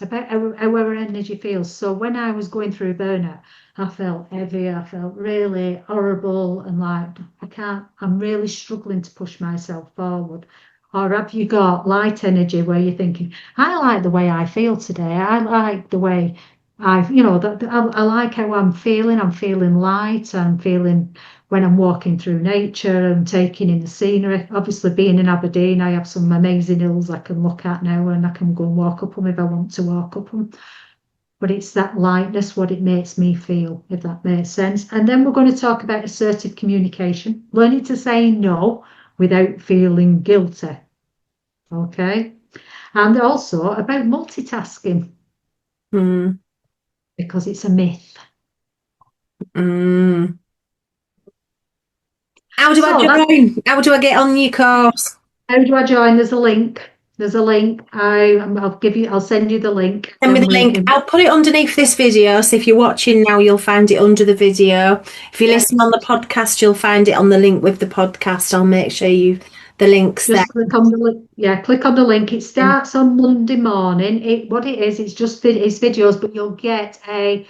[SPEAKER 2] about how our energy feels. So when I was going through burnout, I felt heavy, I felt really horrible, and like I'm really struggling to push myself forward. Or have you got light energy where you're thinking, I like the way I feel today. I like the way I like how I'm feeling. I'm feeling light. I'm feeling when I'm walking through nature and taking in the scenery. Obviously, being in Aberdeen, I have some amazing hills I can look at now and I can go and walk up them if I want to walk up them. But it's that lightness, what it makes me feel, if that makes sense. And then we're going to talk about assertive communication, learning to say no without feeling guilty. Okay. And also about multitasking
[SPEAKER 1] Mm.
[SPEAKER 2] because it's a myth.
[SPEAKER 1] Mm. How do I
[SPEAKER 2] So that
[SPEAKER 1] join? How do I get on your course?
[SPEAKER 2] how do I join? There's a link. There's a link. I'll send you the link.
[SPEAKER 1] Send me the link. I'll put it underneath this video. So if you're watching now, you'll find it under the video. If you listen on the podcast, you'll find it on the link with the podcast. I'll make sure the link's there.
[SPEAKER 2] Just click on the link. Yeah, click on the link. It starts on Monday morning. It's just it's videos, but you'll get a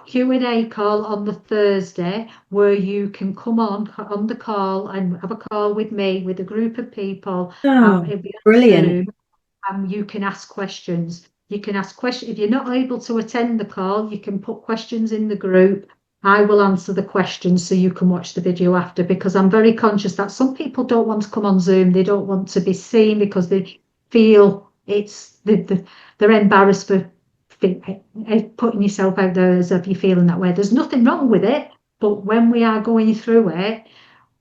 [SPEAKER 2] Q&A call on the Thursday where you can come on the call and have a call with me with a group of people.
[SPEAKER 1] Oh,
[SPEAKER 2] It'll be on
[SPEAKER 1] brilliant.
[SPEAKER 2] Zoom. You can ask questions. You can ask questions. If you're not able to attend the call, you can put questions in the group. I will answer the questions so you can watch the video after, because I'm very conscious that some people don't want to come on Zoom. They don't want to be seen because they feel they're embarrassed for putting yourself out there as if you're feeling that way. There's nothing wrong with it, but when we are going through it,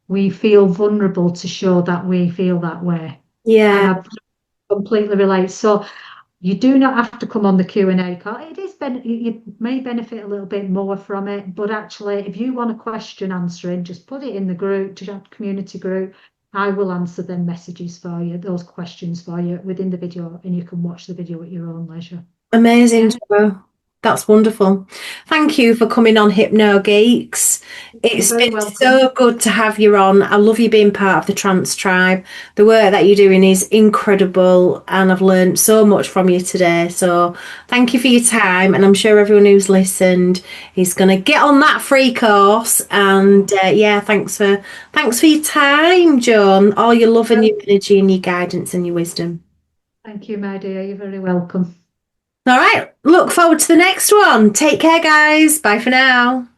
[SPEAKER 2] we feel vulnerable to show that we feel that way. And
[SPEAKER 1] Yeah.
[SPEAKER 2] I completely relate. So you do not have to come on the Q&A call. You may benefit a little bit more from it, but actually, if you want a question answering, just put it in the group, to community group. I will answer them messages for you, those questions for you within the video, and you can watch the video at your own leisure.
[SPEAKER 1] Amazing,
[SPEAKER 2] Yeah,
[SPEAKER 1] Jo. That's wonderful. Thank you for coming on Hypnogeeks.
[SPEAKER 2] you're
[SPEAKER 1] It's
[SPEAKER 2] very
[SPEAKER 1] been
[SPEAKER 2] welcome.
[SPEAKER 1] so good to have you on. I love you being part of the trans tribe. The work that you're doing is incredible, and I've learned so much from you today. So thank you for your time, and I'm sure everyone who's listened is going to get on that free course. And yeah, thanks for your time, Joan. All your love and
[SPEAKER 2] Well,
[SPEAKER 1] your energy and your guidance and your wisdom.
[SPEAKER 2] thank you, my dear. You're very welcome.
[SPEAKER 1] All right. Look forward to the next one. Take care, guys. Bye for now.